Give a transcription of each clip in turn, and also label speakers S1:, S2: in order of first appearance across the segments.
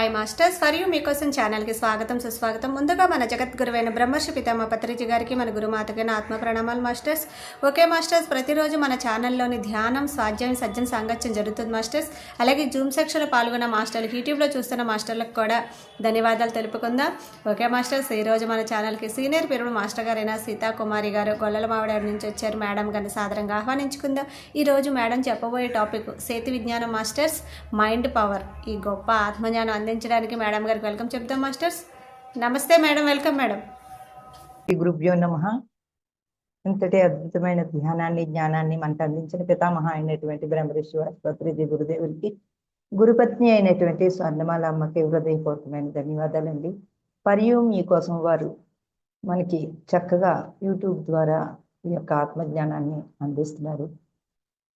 S1: Hi masters for you మీకోసం ఛానల్కి స్వాగతం సుస్వాగతం. ముందుగా మన జగద్గురువైన బ్రహ్మర్షి పితామ పత్రిజీ గారికి మన గురుమాతకైన ఆత్మ ప్రణామాలు మాస్టర్స్. ఓకే మాస్టర్స్, ప్రతిరోజు మన ఛానల్లోని ధ్యానం, స్వాధ్యాయం, సజ్జన సాంగత్యం జరుగుతుంది మాస్టర్స్. అలాగే జూమ్ సెక్షన్లో పాల్గొన్న మాస్టర్లు, యూట్యూబ్లో చూస్తున్న మాస్టర్లకు కూడా ధన్యవాదాలు తెలుపుకుందాం. ఓకే మాస్టర్స్, ఈరోజు మన ఛానల్కి సీనియర్ పీరుడు మాస్టర్ గారైన సీతాకుమారి గారు గొల్లల మావిడారి నుంచి వచ్చారు. మేడం గారిని సాదరంగా ఆహ్వానించుకుందాం. ఈరోజు మేడం చెప్పబోయే టాపిక్ సేతు విజ్ఞానం మాస్టర్స్, మైండ్ పవర్. ఈ గొప్ప ఆత్మజ్ఞానం అందించడానికి మేడం గారికి వెల్కమ్ చెప్తాం మాస్టర్స్. నమస్తే మేడం, వెల్కమ్ మేడం.
S2: ఈ గురుభ్యో నమః. ఇంతటి అద్భుతమైన ధ్యానాన్ని, జ్ఞానాన్ని మనకు అందించిన పితామహ అయినటువంటి బ్రహ్మర్షి పత్రిజీ గురుదేవులకి, గురుపత్ని అయినటువంటి స్వర్ణమాల అమ్మకి హృదయపూర్వకమైన ధన్యవాదాలండి. మరియు మీకోసం వారు మనకి చక్కగా యూట్యూబ్ ద్వారా ఈ యొక్క ఆత్మజ్ఞానాన్ని అందిస్తున్నారు.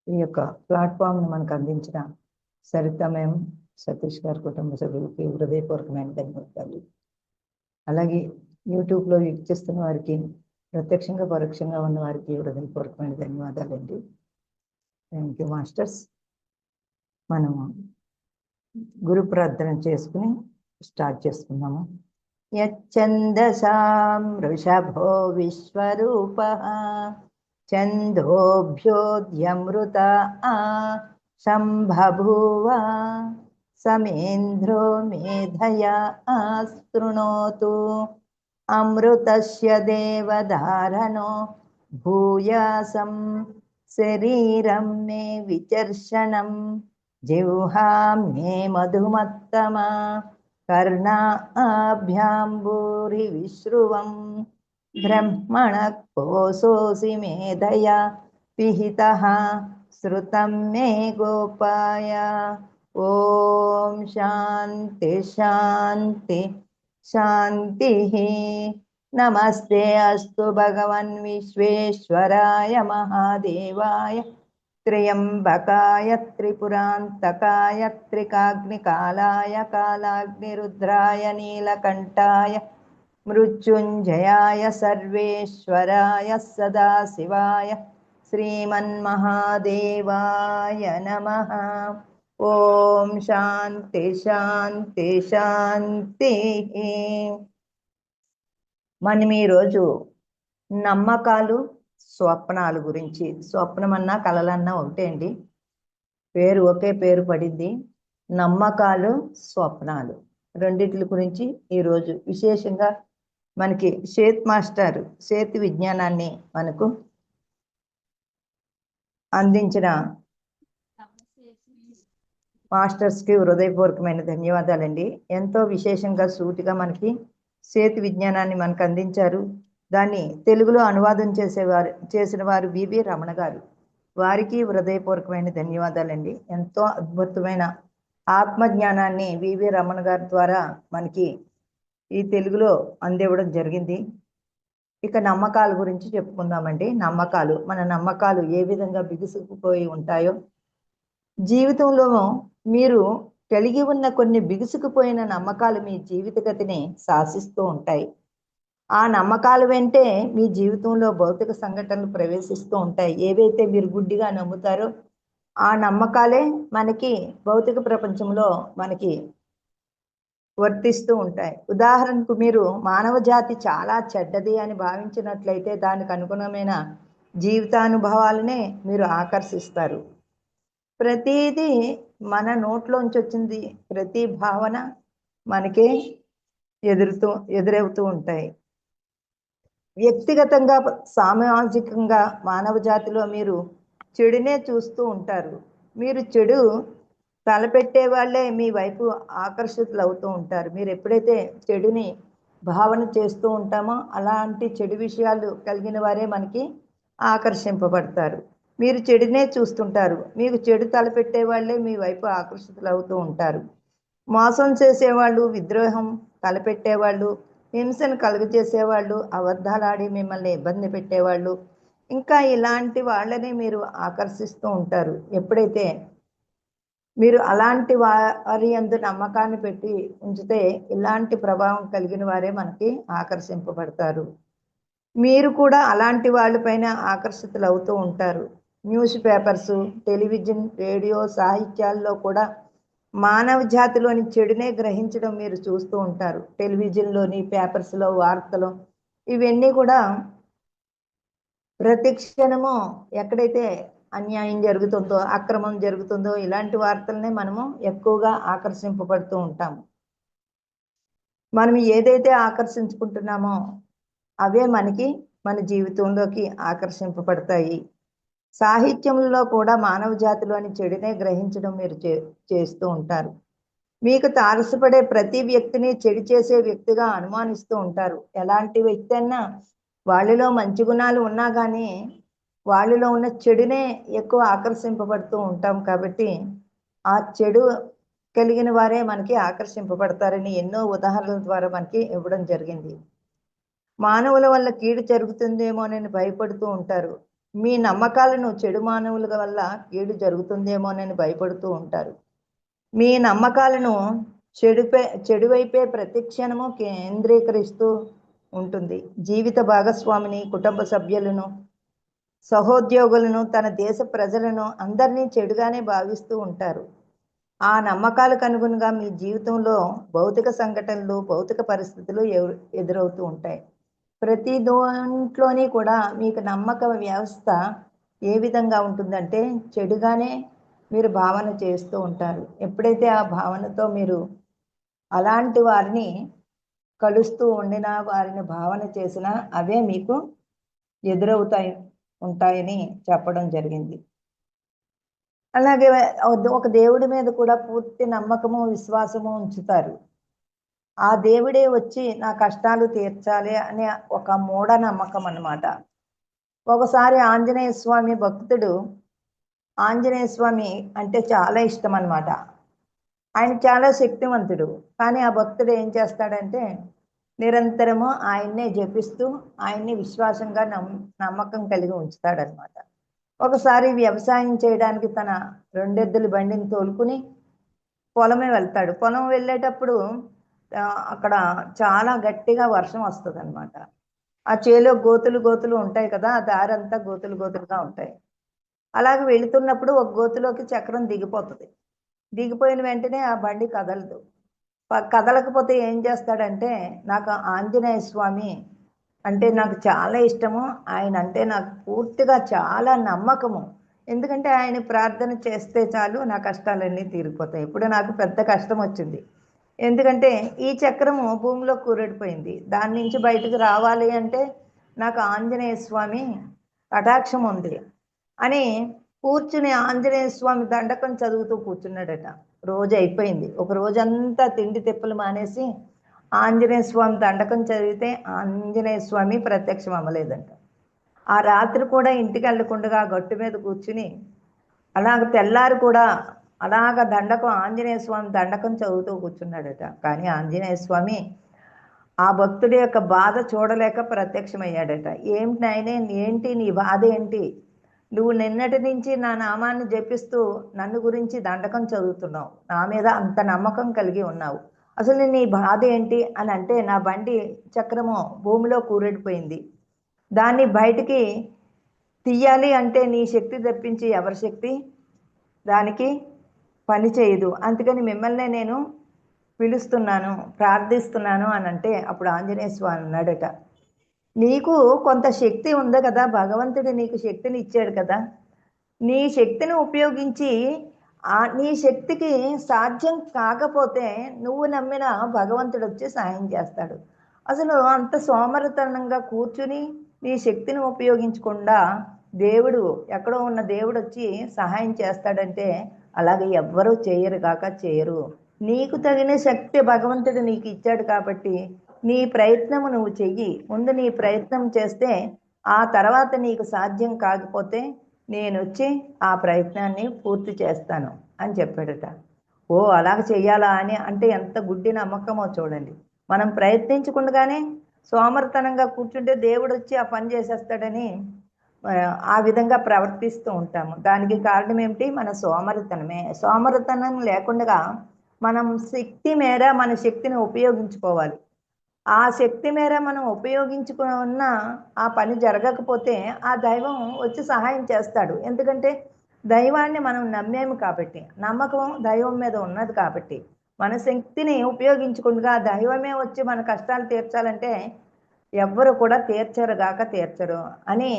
S2: ఈ యొక్క ప్లాట్ఫామ్ను మనకు అందించిన సరితమయం సతీష్ గారి కుటుంబ సభ్యులకి హృదయపూర్వకమైన ధన్యవాదాలు. అలాగే యూట్యూబ్లో వీక్షిస్తున్న వారికి, ప్రత్యక్షంగా పరోక్షంగా ఉన్న వారికి హృదయపూర్వకమైన ధన్యవాదాలండి. Thank you masters. మనము గురు ప్రార్థన చేసుకుని స్టార్ట్ చేసుకున్నాము. యచ్ఛందసాం వృషభో విశ్వరూపః ఛందోభ్యోద్యమృత సంబభూవ సమేంద్రో మేధయా శృణోతు అమృతస్య దేవధారణో భూయాసం శరీరం మే విచర్షణం జిహ్వా మే మధుమత్తమా కర్ణాభ్యాంబూరి విశ్రువం బ్రహ్మణ కోశోసి మేధయా పిహితః శ్రుతం మే గోపాయ. ఓం శాంతి శాంతి శాంతి. నమస్తే అస్తు భగవన్ విశ్వేశ్వరాయ మహాదేవాయ త్ర్యంబకాయ త్రిపురాంతకాయ త్రికాగ్నికాలాయ కాలాగ్నిరుద్రాయ నీలకంఠాయ మృత్యుంజయాయ సర్వేశ్వరాయ సదాశివాయ శ్రీమన్మహాదేవాయ నమః. ఓం శాంతి శాంతి శాంతి. మనం ఈరోజు నమ్మకాలు, స్వప్నాలు గురించి, స్వప్నం అన్నా కలలన్నా ఒకటే అండి, పేరు ఒకే పేరు పడింది. నమ్మకాలు, స్వప్నాలు రెండిటి గురించి ఈరోజు విశేషంగా మనకి సేత్ మాస్టర్ సేతు విజ్ఞానాన్ని మనకు అందించిన మాస్టర్స్కి హృదయపూర్వకమైన ధన్యవాదాలండి. ఎంతో విశేషంగా సూటిగా మనకి సేతు విజ్ఞానాన్ని మనకు అందించారు. దాన్ని తెలుగులో అనువాదం చేసిన వారు వివి రమణ గారు. వారికి హృదయపూర్వకమైన ధన్యవాదాలండి. ఎంతో అద్భుతమైన ఆత్మజ్ఞానాన్ని వివి రమణ గారి ద్వారా మనకి ఈ తెలుగులో అందివ్వడం జరిగింది. ఇక నమ్మకాల గురించి చెప్పుకుందామండి. నమ్మకాలు, మన నమ్మకాలు ఏ విధంగా బిగుసుకుపోయి ఉంటాయో, జీవితంలో మీరు కలిగి ఉన్న కొన్ని బిగుసుకుపోయిన నమ్మకాలు మీ జీవిత గతిని శాసిస్తూ ఉంటాయి. ఆ నమ్మకాల వెంటే మీ జీవితంలో భౌతిక సంఘటనలు ప్రవేశిస్తూ ఉంటాయి. ఏవైతే మీరు గుడ్డిగా నమ్ముతారో ఆ నమ్మకాలే మనకి భౌతిక ప్రపంచంలో మనకి వర్తిస్తూ ఉంటాయి. ఉదాహరణకు, మీరు మానవ జాతి చాలా చెడ్డది అని భావించినట్లయితే దానికి అనుగుణమైన జీవితానుభవాలనే మీరు ఆకర్షిస్తారు. ప్రతిదీ మన నోట్లోంచి వచ్చింది, ప్రతి భావన మనకే ఎదురవుతూ ఉంటాయి. వ్యక్తిగతంగా, సామాజికంగా మానవ జాతిలో మీరు చెడునే చూస్తూ ఉంటారు. మీరు చెడు తలపెట్టే వాళ్ళే మీ వైపు ఆకర్షితులు అవుతూ ఉంటారు. మీరు ఎప్పుడైతే చెడుని భావన చేస్తూ ఉంటామో అలాంటి చెడు విషయాలు కలిగిన వారే మనకి ఆకర్షింపబడతారు. మీరు చెడునే చూస్తుంటారు. మీకు చెడు తలపెట్టే వాళ్ళే మీ వైపు ఆకర్షితులు అవుతూ ఉంటారు. మోసం చేసేవాళ్ళు, విద్రోహం తలపెట్టేవాళ్ళు, హింసను కలుగజేసేవాళ్ళు, అబద్ధాలాడి మిమ్మల్ని ఇబ్బంది పెట్టేవాళ్ళు, ఇంకా ఇలాంటి వాళ్ళని మీరు ఆకర్షిస్తూ ఉంటారు. ఎప్పుడైతే మీరు అలాంటి వారి యందు నమ్మకాన్ని పెట్టి ఉంచితే ఇలాంటి ప్రభావం కలిగిన వారే మనకి ఆకర్షింపబడతారు. మీరు కూడా అలాంటి వాళ్ళపైన ఆకర్షితులు అవుతూ ఉంటారు. న్యూస్ పేపర్స్, టెలివిజన్, రేడియో, సాహిత్యాల్లో కూడా మానవ జాతిలోని చెడునే గ్రహించడం మీరు చూస్తూ ఉంటారు. టెలివిజన్లోని, పేపర్స్లో, వార్తలు ఇవన్నీ కూడా ప్రతి క్షణము ఎక్కడైతే అన్యాయం జరుగుతుందో, అక్రమం జరుగుతుందో ఇలాంటి వార్తలనే మనము ఎక్కువగా ఆకర్షింపబడుతూ ఉంటాము. మనం ఏదైతే ఆకర్షించుకుంటున్నామో అవే మనకి మన జీవితంలోకి ఆకర్షింపబడతాయి. సాహిత్యంలో కూడా మానవ జాతిలోని చెడునే గ్రహించడం మీరు చేస్తూ ఉంటారు. మీకు తారసపడే ప్రతి వ్యక్తిని చెడు చేసే వ్యక్తిగా అనుమానిస్తూ ఉంటారు. ఎలాంటి వ్యక్తి అన్నా వాళ్ళలో మంచి గుణాలు ఉన్నా కానీ వాళ్ళలో ఉన్న చెడునే ఎక్కువ ఆకర్షింపబడుతూ ఉంటాం కాబట్టి ఆ చెడు కలిగిన వారే మనకి ఆకర్షింపబడతారని ఎన్నో ఉదాహరణల ద్వారా మనకి ఇవ్వడం జరిగింది. మానవుల వల్ల కీడు జరుగుతుందేమోనని భయపడుతూ ఉంటారు. మీ నమ్మకాలను చెడు మానవుల వల్ల కీడు జరుగుతుందేమోనని భయపడుతూ ఉంటారు. మీ నమ్మకాలను చెడువైపే ప్రతి క్షణము కేంద్రీకరిస్తూ ఉంటుంది. జీవిత భాగస్వామిని, కుటుంబ సభ్యులను, సహోద్యోగులను, తన దేశ ప్రజలను అందరినీ చెడుగానే భావిస్తూ ఉంటారు. ఆ నమ్మకాలకు అనుగుణంగా మీ జీవితంలో భౌతిక సంఘటనలు, భౌతిక పరిస్థితులు ఎదురవుతూ ఉంటాయి. ప్రతి దాంట్లోని కూడా మీకు నమ్మక వ్యవస్థ ఏ విధంగా ఉంటుందంటే చెడుగానే మీరు భావన చేస్తూ ఉంటారు. ఎప్పుడైతే ఆ భావనతో మీరు అలాంటి వారిని కలుస్తూ ఉండినా, వారిని భావన చేసినా అవే మీకు ఉంటాయని చెప్పడం జరిగింది. అలాగే ఒక దేవుడి మీద కూడా పూర్తి నమ్మకము, విశ్వాసము ఉంచుతారు. ఆ దేవుడే వచ్చి నా కష్టాలు తీర్చాలి అనే ఒక మూఢనమ్మకం అన్నమాట. ఒకసారి ఆంజనేయ స్వామి భక్తుడు, ఆంజనేయ స్వామి అంటే చాలా ఇష్టం అన్నమాట. ఆయన చాలా శక్తివంతుడు. కానీ ఆ భక్తుడు ఏం చేస్తాడంటే నిరంతరము ఆయన్నే జపిస్తూ ఆయన్ని విశ్వాసంగా నమ్మకం కలిగి ఉంచుతాడనమాట. ఒకసారి వ్యవసాయం చేయడానికి తన రెండెద్దుల బండిని తోలుకుని పొలమే వెళ్తాడు. పొలం వెళ్ళేటప్పుడు అక్కడ చాలా గట్టిగా వర్షం వస్తుందన్నమాట. ఆ చేలో గోతులు గోతులు ఉంటాయి కదా, ఆ దారంతా గోతులు గోతులుగా ఉంటాయి. అలాగే వెళుతున్నప్పుడు ఒక గోతులోకి చక్రం దిగిపోతుంది. దిగిపోయిన వెంటనే ఆ బండి కదలదు. కదలకపోతే ఏం చేస్తాడంటే, నాకు ఆంజనేయ స్వామి అంటే నాకు చాలా ఇష్టము, ఆయన అంటే నాకు పూర్తిగా చాలా నమ్మకము. ఎందుకంటే ఆయన ప్రార్థన చేస్తే చాలు నా కష్టాలన్నీ తీరిపోతాయి. ఇప్పుడు నాకు పెద్ద కష్టం వచ్చింది. ఎందుకంటే ఈ చక్రము భూమిలో కూరెడిపోయింది. దాని నుంచి బయటకు రావాలి అంటే నాకు ఆంజనేయ స్వామి కటాక్షం ఉంది అని కూర్చుని ఆంజనేయ స్వామి దండకం చదువుతూ కూర్చున్నాడట. రోజు అయిపోయింది. ఒక రోజంతా తిండి తిప్పలు మానేసి ఆంజనేయ స్వామి దండకం చదివితే ఆంజనేయ స్వామి ప్రత్యక్షం అవ్వలేదంట. ఆ రాత్రి కూడా ఇంటికి వెళ్ళకుండా గట్టు మీద కూర్చుని అలాగ తెల్లారి కూడా అలాగ దండకం ఆంజనేయ స్వామి దండకం చదువుతూ కూర్చున్నాడట. కానీ ఆంజనేయ స్వామి ఆ భక్తుడి యొక్క బాధ చూడలేక ప్రత్యక్షమయ్యాడట. ఏమిటి నాయనే, ఏంటి నీ బాధ ఏంటి? నువ్వు నిన్నటి నుంచి నా నామాన్ని జపిస్తూ నన్ను గురించి దండకం చదువుతున్నావు, నా మీద అంత నమ్మకం కలిగి ఉన్నావు, అసలు నీ బాధ ఏంటి అని అంటే, నా బండి చక్రము భూమిలో కూరెడిపోయింది, దాన్ని బయటికి తీయాలి అంటే నీ శక్తి తప్పించి ఎవరి శక్తి దానికి పని చేయదు, అందుకని మిమ్మల్నే నేను పిలుస్తున్నాను, ప్రార్థిస్తున్నాను అని అంటే, అప్పుడు ఆంజనేయ స్వామి అన్నాడట, నీకు కొంత శక్తి ఉంది కదా, భగవంతుడు నీకు శక్తిని ఇచ్చాడు కదా, నీ శక్తిని ఉపయోగించి నీ శక్తికి సాధ్యం కాకపోతే నువ్వు నమ్మిన భగవంతుడు వచ్చి సహాయం చేస్తాడు. అసలు అంత సోమరితనంగా కూర్చుని నీ శక్తిని ఉపయోగించకుండా దేవుడు, ఎక్కడో ఉన్న దేవుడు వచ్చి సహాయం చేస్తాడంటే అలాగే ఎవ్వరూ చేయరు కాక చేయరు. నీకు తగిన శక్తి భగవంతుడు నీకు ఇచ్చాడు కాబట్టి నీ ప్రయత్నము నువ్వు చెయ్యి. ముందు నీ ప్రయత్నం చేస్తే ఆ తర్వాత నీకు సాధ్యం కాకపోతే నేను వచ్చి ఆ ప్రయత్నాన్ని పూర్తి చేస్తాను అని చెప్పాడట. ఓ అలాగ చెయ్యాలా అని అంటే ఎంత గుడ్డి నమ్మకమో చూడండి. మనం ప్రయత్నించకుండానే సోమరితనంగా కూర్చుంటే దేవుడు వచ్చి ఆ పని చేసేస్తాడని ఆ విధంగా ప్రవర్తిస్తూ ఉంటాము. దానికి కారణం ఏమిటి? మన సోమరితనమే. సోమరితనం లేకుండా మనం శక్తి మేర మన శక్తిని ఉపయోగించుకోవాలి. ఆ శక్తి మేర మనం ఉపయోగించుకున్న ఆ పని జరగకపోతే ఆ దైవం వచ్చి సహాయం చేస్తాడు. ఎందుకంటే దైవాన్ని మనం నమ్మేము కాబట్టి, నమ్మకం దైవం మీద ఉన్నది కాబట్టి, మన శక్తిని ఉపయోగించకుండా దైవమే వచ్చి మన కష్టాలు తీర్చాలంటే ఎవ్వరు కూడా తీర్చరుగాక తీర్చరు అని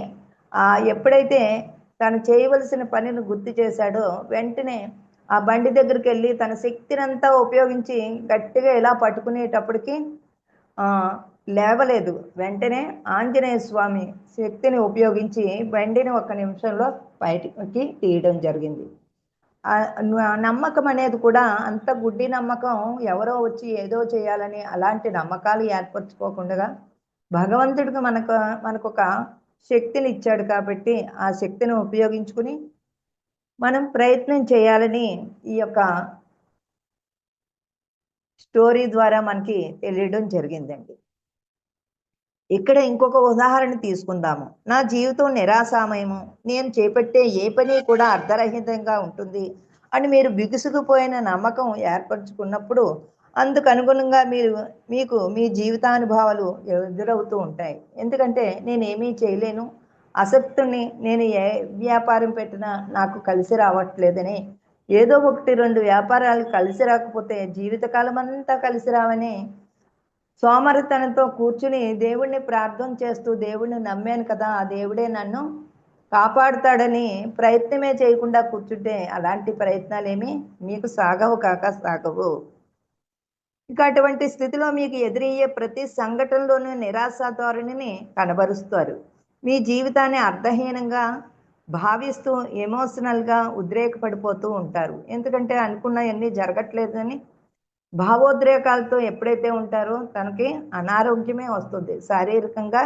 S2: ఎప్పుడైతే తను చేయవలసిన పనిని గుర్తు చేశాడో వెంటనే ఆ బండి దగ్గరికి వెళ్ళి తన శక్తినంతా ఉపయోగించి గట్టిగా ఇలా పట్టుకునేటప్పటికి ఆ, లేవలేదు. వెంటనే ఆంజనేయ స్వామి శక్తిని ఉపయోగించి బండిని 1 నిమిషంలో బయటికి తీయడం జరిగింది. నమ్మకం అనేది కూడా అంత గుడ్డి నమ్మకం, ఎవరో వచ్చి ఏదో చేయాలని అలాంటి నమ్మకాలు ఏర్పరచుకోకుండా భగవంతుడికి మనకొక శక్తిని ఇచ్చాడు కాబట్టి ఆ శక్తిని ఉపయోగించుకుని మనం ప్రయత్నం చేయాలని ఈ యొక్క స్టోరీ ద్వారా మనకి తెలియడం జరిగిందండి. ఇక్కడ ఇంకొక ఉదాహరణ తీసుకుందాము. నా జీవితం నిరాశామయము, నేను చేపట్టే ఏ పని కూడా అర్ధరహితంగా ఉంటుంది అని మీరు బిగుసుకుపోయిన నమ్మకం ఏర్పరచుకున్నప్పుడు అందుకు అనుగుణంగా మీకు మీ జీవితానుభవాలు ఎదురవుతూ ఉంటాయి. ఎందుకంటే నేనేమీ చేయలేను, అసక్తుని, నేను ఏ వ్యాపారం పెట్టినా నాకు కలిసి రావట్లేదని, ఏదో 1-2 వ్యాపారాలు కలిసి రాకపోతే జీవితకాలం అంతా కలిసి రావని సోమరితనంతో కూర్చుని దేవుణ్ణి ప్రార్థన చేస్తూ దేవుణ్ణి నమ్మాను కదా, ఆ దేవుడే నన్ను కాపాడుతాడని ప్రయత్నమే చేయకుండా కూర్చుంటే అలాంటి ప్రయత్నాలేమి మీకు సాగవు. ఇక అటువంటి స్థితిలో మీకు ఎదురయ్యే ప్రతి సంఘటనలోనూ నిరాశ ధోరణిని కనబరుస్తారు. మీ జీవితాన్ని అర్థహీనంగా భావిస్తూ ఎమోషనల్గా ఉద్రేకపడిపోతూ ఉంటారు. ఎందుకంటే అనుకున్నవన్నీ జరగట్లేదని భావోద్రేకాలతో ఎప్పుడైతే ఉంటారో తనకి అనారోగ్యమే వస్తుంది, శారీరకంగా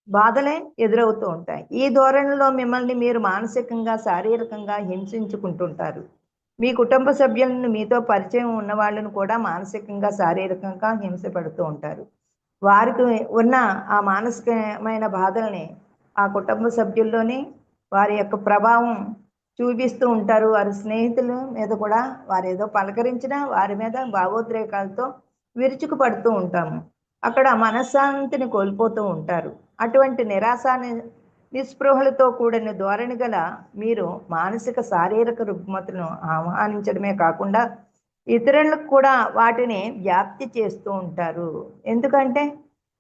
S2: బాధలే ఎదురవుతూ ఉంటాయి. ఈ ధోరణిలో మిమ్మల్ని మీరు మానసికంగా శారీరకంగా హింసించుకుంటుంటారు. మీ కుటుంబ సభ్యులను, మీతో పరిచయం ఉన్న వాళ్ళను కూడా మానసికంగా శారీరకంగా హింసపడుతూ ఉంటారు. వారికి ఉన్న ఆ మానసికమైన బాధల్ని ఆ కుటుంబ సభ్యుల్లోని వారి యొక్క ప్రభావం చూపిస్తూ ఉంటారు. వారి స్నేహితుల మీద కూడా వారు ఏదో పలకరించినా వారి మీద భావోద్రేకాలతో విరుచుకుపడుతూ ఉంటాము. అక్కడ మనశ్శాంతిని కోల్పోతూ ఉంటారు. అటువంటి నిస్పృహలతో కూడిన ధోరణి గల మీరు మానసిక శారీరక రుగ్మతను ఆహ్వానించడమే కాకుండా ఇతరులకు కూడా వాటిని వ్యాప్తి చేస్తూ ఉంటారు. ఎందుకంటే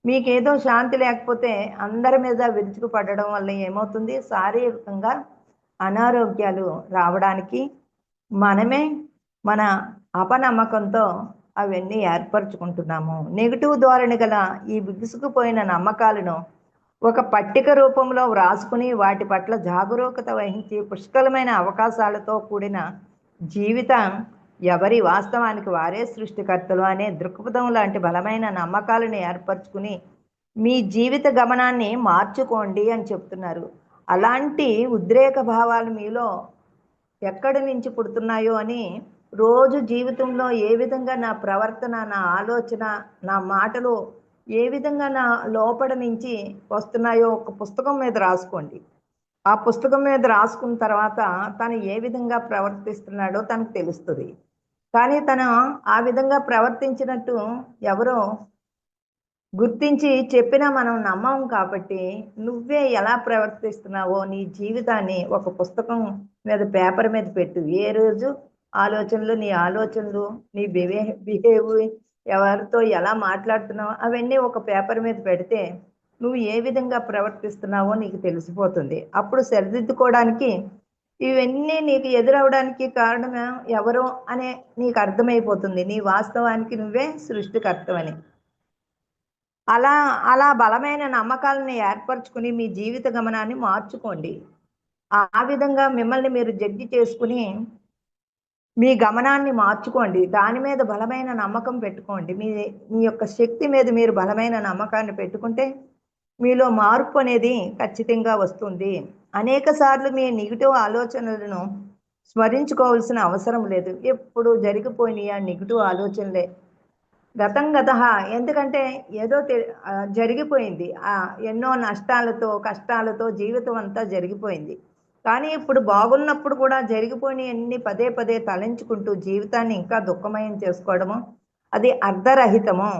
S2: మీకేదో శాంతి లేకపోతే అందరి మీద విరుచుకుపడడం వల్ల ఏమవుతుంది, శారీరకంగా అనారోగ్యాలు రావడానికి మనమే మన అపనమ్మకంతో అవన్నీ ఏర్పరచుకుంటున్నాము. నెగిటివ్ ధోరణి గల ఈ బిగుసుకుపోయిన నమ్మకాలను ఒక పట్టిక రూపంలో వ్రాసుకుని వాటి పట్ల జాగరూకత వహించి పుష్కలమైన అవకాశాలతో కూడిన జీవితం, ఎవరి వాస్తవానికి వారే సృష్టికర్తలు అనే దృక్పథం లాంటి బలమైన నమ్మకాలను ఏర్పరచుకుని మీ జీవిత గమనాన్ని మార్చుకోండి అని చెప్తున్నారు. అలాంటి ఉద్రేక భావాలు మీలో ఎక్కడి నుంచి పుడుతున్నాయో అని రోజు జీవితంలో ఏ విధంగా నా ప్రవర్తన, నా ఆలోచన, నా మాటలు ఏ విధంగా నా లోపల నుంచి వస్తున్నాయో ఒక పుస్తకం మీద రాసుకోండి. ఆ పుస్తకం మీద రాసుకున్న తర్వాత తను ఏ విధంగా ప్రవర్తిస్తున్నాడో తనకు తెలుస్తుంది. కానీ తను ఆ విధంగా ప్రవర్తించినట్టు ఎవరో గుర్తించి చెప్పినా మనం నమ్మం కాబట్టి నువ్వే ఎలా ప్రవర్తిస్తున్నావో నీ జీవితాన్ని ఒక పుస్తకం మీద, పేపర్ మీద పెట్టు. ఏ రోజు నీ ఆలోచనలు, నీ బిహేవ్, ఎవరితో ఎలా మాట్లాడుతున్నావో అవన్నీ ఒక పేపర్ మీద పెడితే నువ్వు ఏ విధంగా ప్రవర్తిస్తున్నావో నీకు తెలిసిపోతుంది. అప్పుడు సరిదిద్దుకోవడానికి, ఇవన్నీ నీకు ఎదురవడానికి కారణం ఎవరో అనే నీకు అర్థమైపోతుంది. నీ వాస్తవానికి నువ్వే సృష్టికర్తవని. అలా బలమైన నమ్మకాలను ఏర్పరచుకుని మీ జీవిత గమనాన్ని మార్చుకోండి. ఆ విధంగా మిమ్మల్ని మీరు జడ్జి చేసుకుని మీ గమనాన్ని మార్చుకోండి. దాని మీద బలమైన నమ్మకం పెట్టుకోండి. మీ యొక్క శక్తి మీద మీరు బలమైన నమ్మకాన్ని పెట్టుకుంటే మీలో మార్పు అనేది ఖచ్చితంగా వస్తుంది. అనేక సార్లు మీ నెగిటివ్ ఆలోచనలను స్మరించుకోవాల్సిన అవసరం లేదు. ఎప్పుడు జరిగిపోయినాయి ఆ నెగిటివ్ ఆలోచనలే. గతం ఎందుకంటే ఏదో జరిగిపోయింది. ఎన్నో నష్టాలతో, కష్టాలతో జీవితం అంతా జరిగిపోయింది. కానీ ఇప్పుడు బాగున్నప్పుడు కూడా జరిగిపోయినవన్నీ పదే పదే తలంచుకుంటూ జీవితాన్ని ఇంకా దుఃఖమయం చేసుకోవడము అది అర్ధరహితము.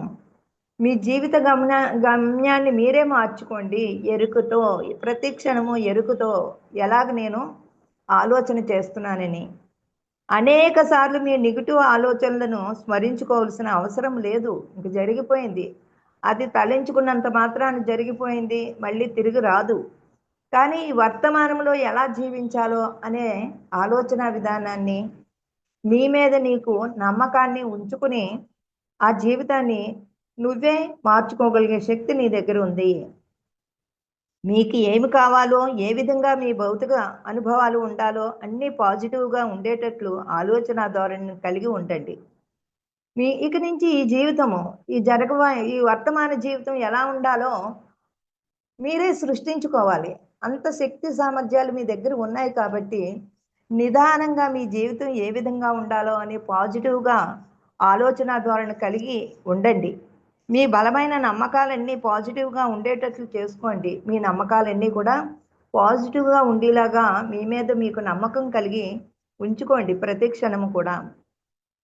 S2: మీ జీవిత గమ్యాన్ని మీరే మార్చుకోండి. ఎరుకుతో, ప్రతి క్షణము ఎరుకుతో, ఎలాగ నేను ఆలోచన చేస్తున్నానని. అనేక సార్లు మీ నెగెటివ్ ఆలోచనలను స్మరించుకోవాల్సిన అవసరం లేదు. ఇంక జరిగిపోయింది. అది తలంచుకున్నంత మాత్రాన జరిగిపోయింది. మళ్ళీ తిరిగి రాదు. కానీ ఈ వర్తమానంలో ఎలా జీవించాలో అనే ఆలోచన విధానాన్ని, నీ మీద నీకు నమ్మకాన్ని ఉంచుకుని, ఆ జీవితాన్ని నువ్వే మార్చుకోగలిగే శక్తి నీ దగ్గర ఉంది. మీకు ఏమి కావాలో, ఏ విధంగా మీ భౌతిక అనుభవాలు ఉండాలో అన్నీ పాజిటివ్‌గా ఉండేటట్లు ఆలోచన ధోరణిని కలిగి ఉండండి. ఇక నుంచి ఈ జీవితము, ఈ వర్తమాన జీవితం ఎలా ఉండాలో మీరే సృష్టించుకోవాలి. అంత శక్తి సామర్థ్యాలు మీ దగ్గర ఉన్నాయి కాబట్టి, నిదానంగా మీ జీవితం ఏ విధంగా ఉండాలో అని పాజిటివ్‌గా ఆలోచన ధోరణి కలిగి ఉండండి. మీ బలమైన నమ్మకాలన్నీ పాజిటివ్‌గా ఉండేటట్లు చేసుకోండి. మీ నమ్మకాలన్నీ కూడా పాజిటివ్‌గా ఉండేలాగా మీ మీద మీకు నమ్మకం కలిగి ఉంచుకోండి ప్రతి క్షణము కూడా.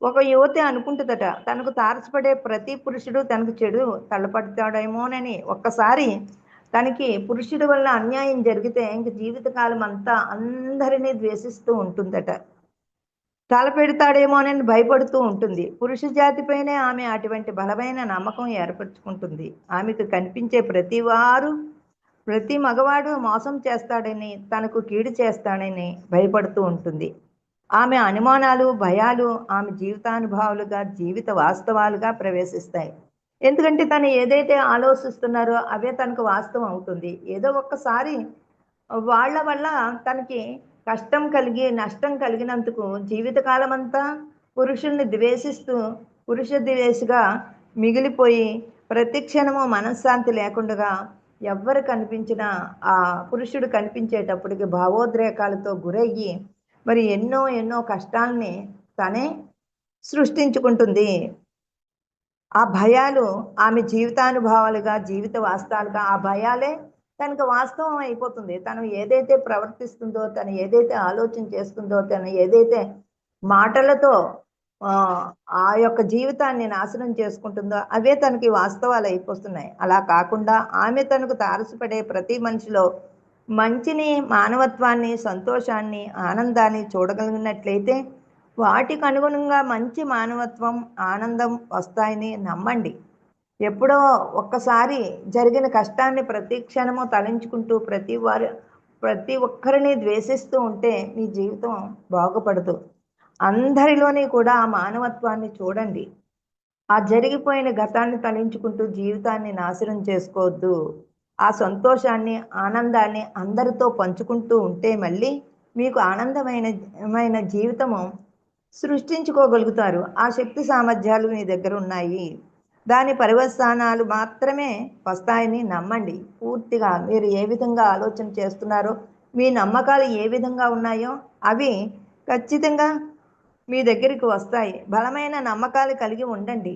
S2: ఒక యువతి అనుకుంటుందట, తనకు తారసపడే ప్రతి పురుషుడు తనకు చెడు తలపడతాడేమోనని. ఒక్కసారి తనకి పురుషుడి వల్ల అన్యాయం జరిగితే ఇంక జీవితకాలం అంతా అందరినీ ద్వేషిస్తూ ఉంటుందట. తలపెడతాడేమోనని భయపడుతూ ఉంటుంది. పురుష జాతిపైనే ఆమె అటువంటి బలమైన నమ్మకం ఏర్పరచుకుంటుంది. ఆమెకు కనిపించే ప్రతి మగవాడు మోసం చేస్తాడని, తనకు కీడు చేస్తాడని భయపడుతూ ఉంటుంది. ఆమె అనుమానాలు, భయాలు ఆమె జీవితానుభవాలుగా, జీవిత వాస్తవాలుగా ప్రవేశిస్తాయి. ఎందుకంటే తను ఏదైతే ఆలోచిస్తున్నారో అవే తనకు వాస్తవం అవుతుంది. ఏదో ఒక్కసారి వాళ్ళ వల్ల తనకి కష్టం కలిగి, నష్టం కలిగినందుకు జీవితకాలమంతా పురుషుల్ని ద్వేషిస్తూ, పురుష ద్వేషిగా మిగిలిపోయి, ప్రతి క్షణము మనశ్శాంతి లేకుండగా ఎవ్వరు కనిపించినా ఆ పురుషుడు కనిపించేటప్పటికి భావోద్రేకాలతో గురయ్యి, మరి ఎన్నో ఎన్నో కష్టాల్ని తనే సృష్టించుకుంటుంది. ఆ భయాలు ఆమె జీవితానుభవాలుగా, జీవిత వాస్తవాలుగా ఆ భయాలే తనకు వాస్తవం అయిపోతుంది. తను ఏదైతే ప్రవర్తిస్తుందో, తను ఏదైతే ఆలోచన చేస్తుందో, తను ఏదైతే మాటలతో ఆ యొక్క జీవితాన్ని నాశనం చేసుకుంటుందో అవే తనకి వాస్తవాలు అయిపోతున్నాయి. అలా కాకుండా ఆమె తనకు తారసపడే ప్రతి మనిషిలో మంచిని, మానవత్వాన్ని, సంతోషాన్ని, ఆనందాన్ని చూడగలిగినట్లయితే వాటికి అనుగుణంగా మంచి మానవత్వం, ఆనందం వస్తాయని నమ్మండి. ఎప్పుడో ఒక్కసారి జరిగిన కష్టాన్ని ప్రతి క్షణము తలంచుకుంటూ ప్రతి ఒక్కరిని ద్వేషిస్తూ ఉంటే మీ జీవితం బాగుపడదు. అందరిలోని కూడా ఆ మానవత్వాన్ని చూడండి. ఆ జరిగిపోయిన గతాన్ని తలంచుకుంటూ జీవితాన్ని నాశనం చేసుకోవద్దు. ఆ సంతోషాన్ని, ఆనందాన్ని అందరితో పంచుకుంటూ ఉంటే మళ్ళీ మీకు ఆనందమైన జీవితము సృష్టించుకోగలుగుతారు. ఆ శక్తి సామర్థ్యాలు మీ దగ్గర ఉన్నాయి. దాని పర్యవసానాలు మాత్రమే వస్తాయని నమ్మండి. పూర్తిగా మీరు ఏ విధంగా ఆలోచన చేస్తున్నారో, మీ నమ్మకాలు ఏ విధంగా ఉన్నాయో అవి ఖచ్చితంగా మీ దగ్గరికి వస్తాయి. బలమైన నమ్మకాలు కలిగి ఉండండి.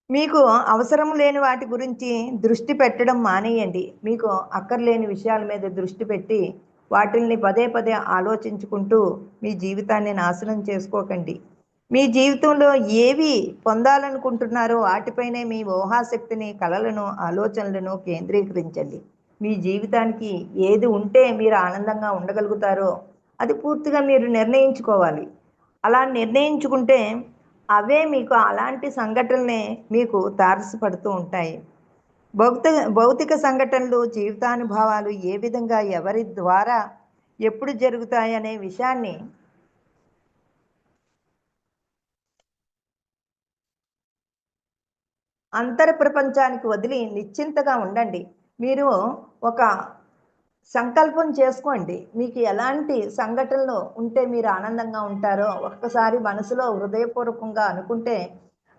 S2: మీకు అవసరం లేని వాటి గురించి దృష్టి పెట్టడం మానేయండి. మీకు అక్కర్లేని విషయాల మీద దృష్టి పెట్టి వాటిల్ని పదే పదే ఆలోచించుకుంటూ మీ జీవితాన్ని నాశనం చేసుకోకండి. మీ జీవితంలో ఏవి పొందాలనుకుంటున్నారో వాటిపైనే మీ ఊహాశక్తిని, కలలను, ఆలోచనలను కేంద్రీకరించండి. మీ జీవితానికి ఏది ఉంటే మీరు ఆనందంగా ఉండగలుగుతారో అది పూర్తిగా మీరు నిర్ణయించుకోవాలి. అలా నిర్ణయించుకుంటే అవే మీకు అలాంటి సంఘటనలే మీకు తారసపడుతూ ఉంటాయి. భౌతిక సంఘటనలు, జీవితానుభవాలు ఏ విధంగా, ఎవరి ద్వారా, ఎప్పుడు జరుగుతాయనే విషయాన్ని అంతర ప్రపంచానికి వదిలి నిశ్చింతగా ఉండండి. మీరు ఒక సంకల్పం చేసుకోండి. మీకు ఎలాంటి సంఘటనలు ఉంటే మీరు ఆనందంగా ఉంటారో ఒక్కసారి మనసులో హృదయపూర్వకంగా అనుకుంటే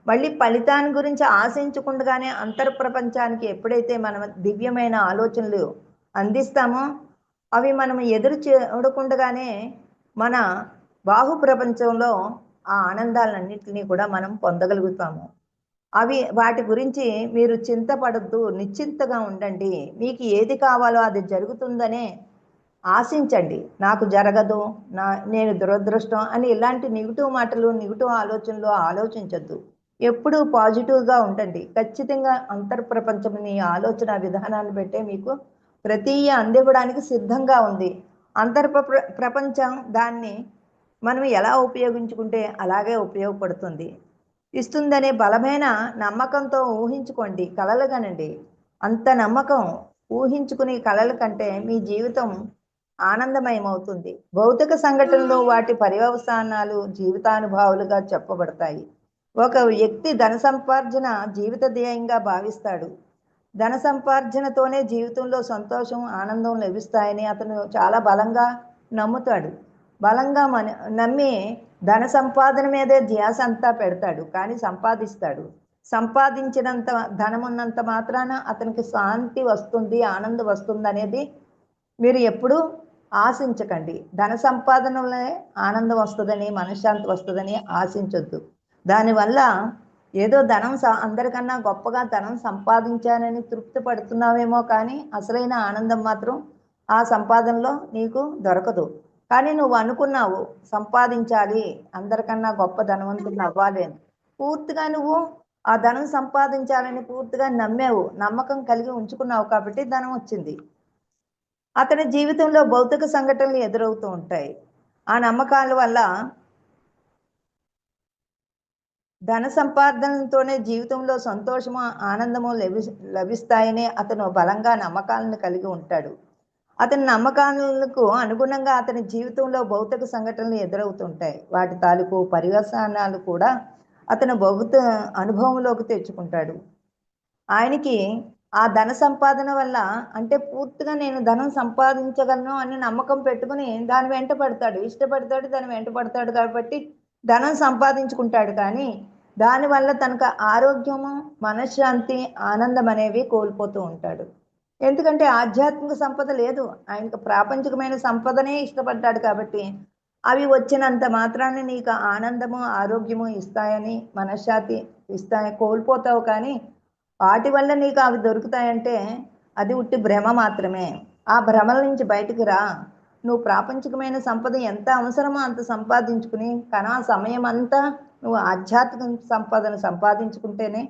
S2: మళ్ళీ ఫలితాన్ని గురించి ఆశించకుండానే అంతర ప్రపంచానికి ఎప్పుడైతే మనం దివ్యమైన ఆలోచనలు అందిస్తామో అవి మనం ఎదురు చూడకుండానే మన బాహు ప్రపంచంలో ఆ ఆనందాలన్నింటినీ కూడా మనం పొందగలుగుతాము. వాటి గురించి మీరు చింతపడద్దు, నిశ్చింతగా ఉండండి. మీకు ఏది కావాలో అది జరుగుతుందనే ఆశించండి. నాకు జరగదు, నేను దురదృష్టం అని ఇలాంటి నెగిటివ్ మాటలు, నెగిటివ్ ఆలోచనలు ఆలోచించొద్దు. ఎప్పుడూ పాజిటివ్గా ఉండండి. ఖచ్చితంగా అంతర్ప్రపంచం నీ ఆలోచన విధానాన్ని బట్టే మీకు ప్రతి అందివ్వడానికి సిద్ధంగా ఉంది. ప్రపంచం దాన్ని మనం ఎలా ఉపయోగించుకుంటే అలాగే ఉపయోగపడుతుంది, ఇస్తుందనే బలమైన నమ్మకంతో ఊహించుకోండి, కలలు కనండి. అంత నమ్మకం ఊహించుకుని కలల కంటే మీ జీవితం ఆనందమయమవుతుంది. భౌతిక సంఘటనలు వాటి పర్యవసానాలు జీవితానుభవాలుగా చెప్పబడతాయి. ఒక వ్యక్తి ధన సంపార్జన జీవిత ధ్యేయంగా భావిస్తాడు. ధన సంపార్జనతోనే జీవితంలో సంతోషం, ఆనందం లభిస్తాయని అతను చాలా బలంగా నమ్ముతాడు. బలంగా నమ్మి ధన సంపాదన మీదే ధ్యాస అంతా పెడతాడు. కానీ సంపాదిస్తాడు. సంపాదించినంత ధనం ఉన్నంత మాత్రాన అతనికి శాంతి వస్తుంది, ఆనందం వస్తుంది అనేది మీరు ఎప్పుడూ ఆశించకండి. ధన సంపాదనలో ఆనందం వస్తుందని, మనశ్శాంతి వస్తుందని ఆశించొద్దు. దానివల్ల ఏదో అందరికన్నా గొప్పగా ధనం సంపాదించానని తృప్తి పడుతున్నావేమో, కానీ అసలైన ఆనందం మాత్రం ఆ సంపాదనలో నీకు దొరకదు. కానీ నువ్వు అనుకున్నావు సంపాదించాలి, అందరికన్నా గొప్ప ధనవంతుడు అవ్వాలి అని. పూర్తిగా నువ్వు ఆ ధనం సంపాదించాలని పూర్తిగా నమ్మావు, నమ్మకం కలిగి ఉంచుకున్నావు కాబట్టి ధనం వచ్చింది. అతని జీవితంలో భౌతిక సంఘటనలు ఎదురవుతూ ఉంటాయి. ఆ నమ్మకాల వల్ల ధన సంపాదనతోనే జీవితంలో సంతోషము, ఆనందము లభిస్తాయని అతను బలంగా నమ్మకాలను కలిగి ఉంటాడు. అతని నమ్మకాలకు అనుగుణంగా అతని జీవితంలో భౌతిక సంఘటనలు ఎదురవుతుంటాయి. వాటి తాలూకు పర్యవసానాలు కూడా అతను అనుభవంలోకి తెచ్చుకుంటాడు. ఆయనకి ఆ ధన సంపాదన వల్ల, అంటే పూర్తిగా నేను ధనం సంపాదించగలను అని నమ్మకం పెట్టుకుని దాని వెంట పడతాడు, ఇష్టపడతాడు, దాని వెంట పడతాడు. కాబట్టి ధనం సంపాదించుకుంటాడు. కానీ దానివల్ల తనకు ఆరోగ్యము, మనశ్శాంతి, ఆనందం అనేవి కోల్పోతూ ఉంటాడు. ఎందుకంటే ఆధ్యాత్మిక సంపద లేదు, ఆయనకు ప్రాపంచికమైన సంపదనే ఇష్టపడ్డాడు. కాబట్టి అవి వచ్చినంత మాత్రాన్ని నీకు ఆనందము, ఆరోగ్యము ఇస్తాయని, మనశ్శాంతి ఇస్తాయని కోల్పోతావు. కానీ వాటి వల్ల నీకు అవి దొరుకుతాయంటే అది ఉట్టి భ్రమ మాత్రమే. ఆ భ్రమల నుంచి బయటికి రా. నువ్వు ప్రాపంచికమైన సంపద ఎంత అవసరమో అంత సంపాదించుకుని, కానీ ఆ సమయం అంతా నువ్వు ఆధ్యాత్మిక సంపదను సంపాదించుకుంటేనే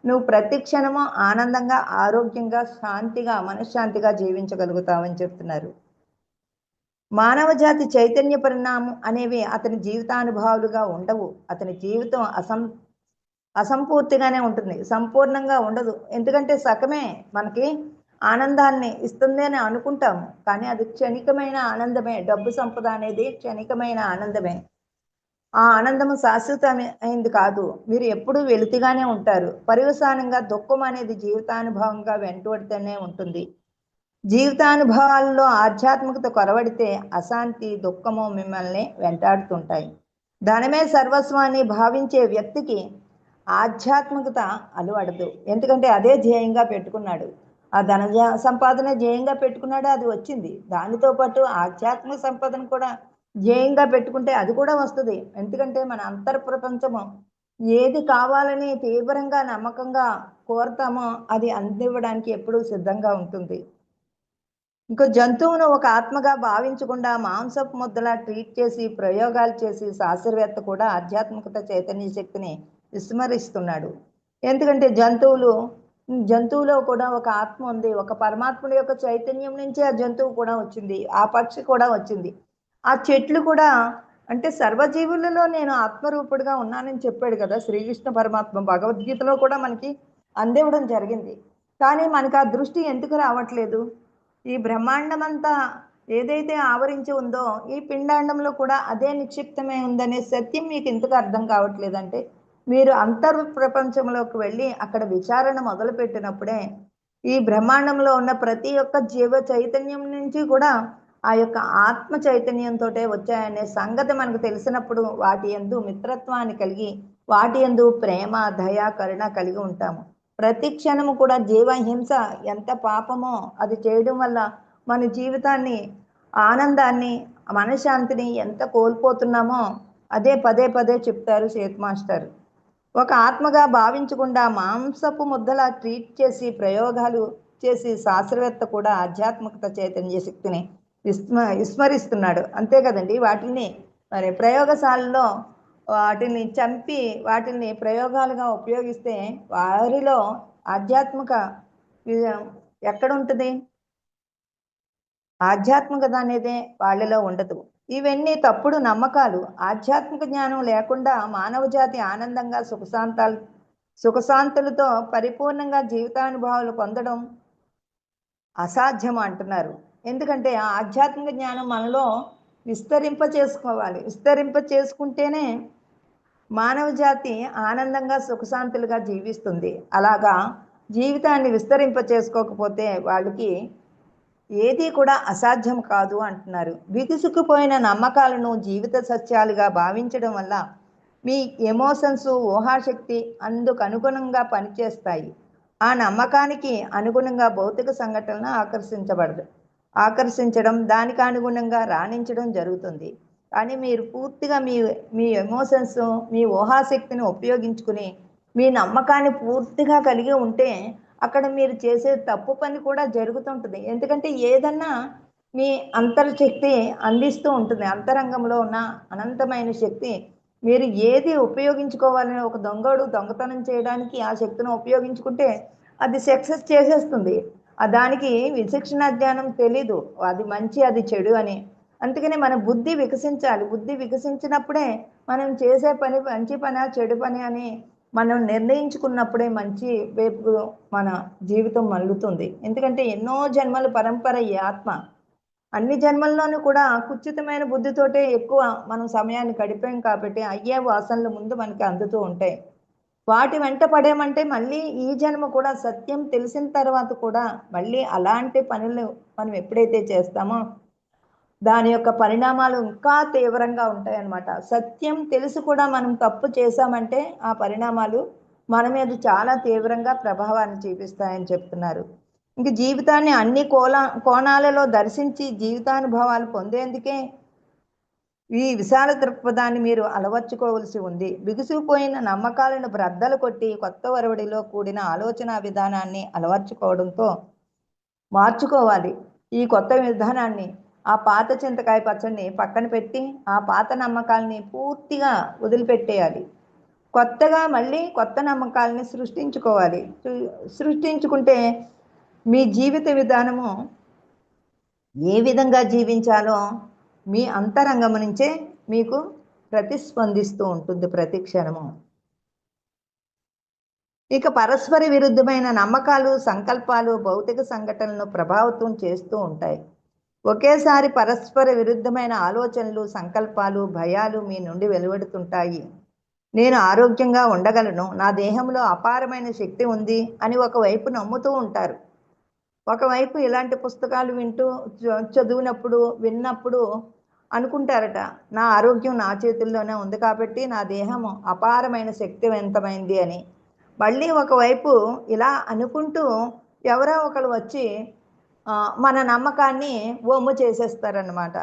S2: నువ్వు ప్రతి క్షణము ఆనందంగా, ఆరోగ్యంగా, శాంతిగా, మనశ్శాంతిగా జీవించగలుగుతావని చెప్తున్నారు. మానవ జాతి చైతన్య పరిణామం అనేవి అతని జీవితానుభవాలుగా ఉండవు. అతని జీవితం అసంపూర్తిగానే ఉంటుంది, సంపూర్ణంగా ఉండదు. ఎందుకంటే సగమే మనకి ఆనందాన్ని ఇస్తుంది అని అనుకుంటాము, కానీ అది క్షణికమైన ఆనందమే. డబ్బు సంపద అనేది క్షణికమైన ఆనందమే. ఆ ఆనందము శాశ్వతమైంది కాదు. మీరు ఎప్పుడూ వెలితిగానే ఉంటారు. పర్యవసానంగా దుఃఖం అనేది జీవితానుభవంగా వెంటాడుతూనే ఉంటుంది. జీవితానుభవాల్లో ఆధ్యాత్మికత కొరవడితే అశాంతి, దుఃఖము మిమ్మల్ని వెంటాడుతుంటాయి. ధనమే సర్వస్వాన్ని భావించే వ్యక్తికి ఆధ్యాత్మికత అలవడదు. ఎందుకంటే అదే ధ్యేయంగా పెట్టుకున్నాడు. ఆ ధన సంపాదన ధ్యేయంగా పెట్టుకున్నాడు, అది వచ్చింది. దానితో పాటు ఆధ్యాత్మిక సంపదను కూడా ధ్యేయంగా పెట్టుకుంటే అది కూడా వస్తుంది. ఎందుకంటే మన అంతర్ప్రపంచము ఏది కావాలని తీవ్రంగా నమ్మకంగా కోరతామో అది అందివ్వడానికి ఎప్పుడూ సిద్ధంగా ఉంటుంది. ఇంకో జంతువును ఒక ఆత్మగా భావించకుండా మాంసపు ముద్దలా ట్రీట్ చేసి ప్రయోగాలు చేసి శాస్త్రవేత్త కూడా ఆధ్యాత్మికత చైతన్య శక్తిని విస్మరిస్తున్నాడు. ఎందుకంటే జంతువులో కూడా ఒక ఆత్మ ఉంది. ఒక పరమాత్ముడి యొక్క చైతన్యం నుంచి ఆ జంతువు కూడా వచ్చింది, ఆ పక్షి కూడా వచ్చింది, ఆ చెట్లు కూడా. అంటే సర్వజీవులలో నేను ఆత్మరూపుడుగా ఉన్నానని చెప్పాడు కదా శ్రీకృష్ణ పరమాత్మ. భగవద్గీతలో కూడా మనకి అందివ్వడం జరిగింది. కానీ మనకు ఆ దృష్టి ఎందుకు రావట్లేదు? ఈ బ్రహ్మాండం అంతా ఏదైతే ఆవరించి ఉందో ఈ పిండాండంలో కూడా అదే నిక్షిప్తమై ఉందనే సత్యం మీకు ఎందుకు అర్థం కావట్లేదంటే, మీరు ప్రపంచంలోకి వెళ్ళి అక్కడ విచారణ మొదలుపెట్టినప్పుడే ఈ బ్రహ్మాండంలో ఉన్న ప్రతి ఒక్క జీవ చైతన్యం నుంచి కూడా ఆ యొక్క ఆత్మ చైతన్యంతో వచ్చాయనే సంగతి మనకు తెలిసినప్పుడు వాటి యందు మిత్రత్వాన్ని కలిగి, వాటి యందు ప్రేమ, దయ, కరుణ కలిగి ఉంటాము. ప్రతి క్షణము కూడా జీవహింస ఎంత పాపమో అది చేయడం వల్ల మన జీవితాన్ని, ఆనందాన్ని, మనశ్శాంతిని ఎంత కోల్పోతున్నామో అదే పదే పదే చెప్తారు సేత్ మాస్టర్. ఒక ఆత్మగా భావించకుండా మాంసపు ముద్దలా ట్రీట్ చేసి ప్రయోగాలు చేసి శాస్త్రవేత్త కూడా ఆధ్యాత్మికత చైతన్య శక్తిని విస్మరిస్తున్నాడు. అంతే కదండి. వాటిని మరి ప్రయోగశాలలో వాటిని చంపి వాటిని ప్రయోగాలుగా ఉపయోగిస్తే వారిలో ఆధ్యాత్మిక ఎక్కడ ఉంటుంది? ఆధ్యాత్మికత అనేదే వాళ్ళలో ఉండదు. ఇవన్నీ తప్పుడు నమ్మకాలు. ఆధ్యాత్మిక జ్ఞానం లేకుండా మానవ జాతి ఆనందంగా సుఖశాంతులతో పరిపూర్ణంగా జీవితానుభవాలు పొందడం అసాధ్యం అంటున్నారు. ఎందుకంటే ఆ ఆధ్యాత్మిక జ్ఞానం మనలో విస్తరింప చేసుకుంటేనే మానవ జాతి ఆనందంగా సుఖశాంతులుగా జీవిస్తుంది. అలాగా జీవితాన్ని విస్తరింప చేసుకోకపోతే వాళ్ళకి ఏది కూడా అసాధ్యం కాదు అంటున్నారు. బిగుసుకుపోయిన నమ్మకాలను జీవిత సత్యాలుగా భావించడం వల్ల మీ ఎమోషన్స్, ఊహాశక్తి అందుకు అనుగుణంగా పనిచేస్తాయి. ఆ నమ్మకానికి అనుగుణంగా భౌతిక సంఘటనలను ఆకర్షించడం, దానికి అనుగుణంగా రాణించడం జరుగుతుంది. కానీ మీరు పూర్తిగా మీ మీ ఎమోషన్స్, మీ ఊహాశక్తిని ఉపయోగించుకుని మీ నమ్మకాన్ని పూర్తిగా కలిగి ఉంటే అక్కడ మీరు చేసే తప్పు పని కూడా జరుగుతుంటుంది. ఎందుకంటే ఏదన్నా మీ అంతర్శక్తి అందిస్తూ ఉంటుంది. అంతరంగంలో ఉన్న అనంతమైన శక్తి మీరు ఏది ఉపయోగించుకోవాలని, ఒక దొంగోడు దొంగతనం చేయడానికి ఆ శక్తిని ఉపయోగించుకుంటే అది సక్సెస్ చేసేస్తుంది. దానికి విచక్షణ జ్ఞానం తెలీదు, అది మంచి అది చెడు అని. అందుకని మన బుద్ధి వికసించాలి. బుద్ధి వికసించినప్పుడే మనం చేసే పని మంచి పనా చెడు పని అని మనం నిర్ణయించుకున్నప్పుడే మంచి వైపు మన జీవితం మల్లుతుంది. ఎందుకంటే ఎన్నో జన్మల పరంపర ఈ ఆత్మ. అన్ని జన్మల్లోనూ కూడా కుచితమైన బుద్ధితోటే ఎక్కువ మనం సమయాన్ని గడిపాం కాబట్టి అయ్యే వాసనలు ముందు మనకి అందుతూ ఉంటాయి. వాటి వెంట పడేమంటే మళ్ళీ ఈ జన్మ కూడా సత్యం తెలిసిన తర్వాత కూడా మళ్ళీ అలాంటి పనులు మనం ఎప్పుడైతే చేస్తామో దాని యొక్క పరిణామాలు ఇంకా తీవ్రంగా ఉంటాయన్నమాట. సత్యం తెలిసి కూడా మనం తప్పు చేశామంటే ఆ పరిణామాలు మన మీద చాలా తీవ్రంగా ప్రభావాన్ని చూపిస్తాయని చెప్తున్నారు. ఇంక జీవితాన్ని అన్ని కోణాలలో దర్శించి జీవితానుభవాలు పొందేందుకే ఈ విశాల దృక్పథాన్ని మీరు అలవర్చుకోవలసి ఉంది. బిగుసుకుపోయిన నమ్మకాలను బ్రద్దలు కొట్టి కొత్త ఒరవడిలో కూడిన ఆలోచన విధానాన్ని మార్చుకోవాలి. ఈ కొత్త విధానాన్ని, ఆ పాత చింతకాయ పచ్చడిని పక్కన పెట్టి ఆ పాత నమ్మకాలని పూర్తిగా వదిలిపెట్టేయాలి. కొత్తగా మళ్ళీ కొత్త నమ్మకాలని సృష్టించుకుంటే మీ జీవిత విధానము ఏ విధంగా జీవించాలో మీ అంతరంగం నుంచే మీకు ప్రతిస్పందిస్తూ ఉంటుంది ప్రతి క్షణము. ఇక పరస్పర విరుద్ధమైన నమ్మకాలు, సంకల్పాలు భౌతిక సంఘటనలను ప్రభావితం చేస్తూ ఉంటాయి. ఒకేసారి పరస్పర విరుద్ధమైన ఆలోచనలు, సంకల్పాలు, భయాలు మీ నుండి వెలువడుతుంటాయి. నేను ఆరోగ్యంగా ఉండగలను, నా దేహంలో అపారమైన శక్తి ఉంది అని ఒకవైపు నమ్ముతూ ఉంటారు. ఒకవైపు ఇలాంటి పుస్తకాలు విన్నప్పుడు అనుకుంటారట, నా ఆరోగ్యం నా చేతుల్లోనే ఉంది కాబట్టి నా దేహం అపారమైన శక్తివంతమైంది అని. మళ్ళీ ఒకవైపు ఇలా అనుకుంటూ ఎవరో ఒకరు వచ్చి మన నమ్మకాన్ని వమ్ము చేసేస్తారన్నమాట.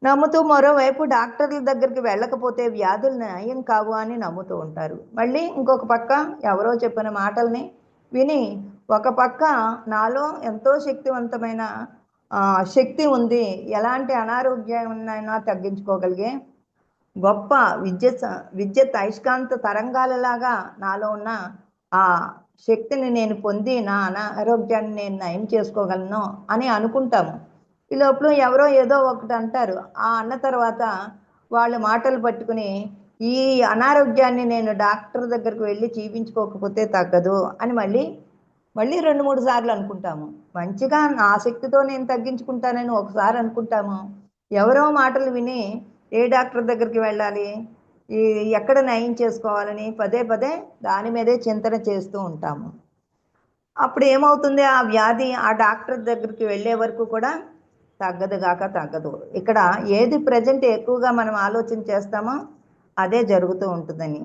S2: నమ్ముతూ మరోవైపు డాక్టర్ల దగ్గరికి వెళ్ళకపోతే వ్యాధులు నయం కావు అని నమ్ముతూ ఉంటారు. మళ్ళీ ఇంకొక పక్క ఎవరో చెప్పిన మాటల్ని విని ఒక పక్క నాలో ఎంతో శక్తివంతమైన శక్తి ఉంది, ఎలాంటి అనారోగ్యాన్నైనా తగ్గించుకోగలిగే గొప్ప విద్యుత్ అయస్కాంత తరంగాలలాగా నాలో ఉన్న ఆ శక్తిని నేను పొంది నా అనారోగ్యాన్ని నేను నయం చేసుకోగలను అని అనుకుంటాము. ఈ లోపల ఎవరో ఏదో ఒకటి అంటారు. ఆ అన్న తర్వాత వాళ్ళ మాటలు పట్టుకుని ఈ అనారోగ్యాన్ని నేను డాక్టర్ దగ్గరికి వెళ్ళి చూపించుకోకపోతే తగ్గదు అని మళ్ళీ 2-3 సార్లు అనుకుంటాము. మంచిగా నా శక్తితో నేను తగ్గించుకుంటానని ఒకసారి అనుకుంటాము. ఎవరో మాటలు విని ఏ డాక్టర్ దగ్గరికి వెళ్ళాలి, ఎక్కడ నయం చేసుకోవాలని పదే దాని మీదే చింతన చేస్తూ ఉంటాము. అప్పుడు ఏమవుతుంది, ఆ వ్యాధి ఆ డాక్టర్ దగ్గరికి వెళ్ళే వరకు కూడా తగ్గదు. ఇక్కడ ఏది ప్రజెంట్ ఎక్కువగా మనం ఆలోచన చేస్తామో అదే జరుగుతూ ఉంటుందని.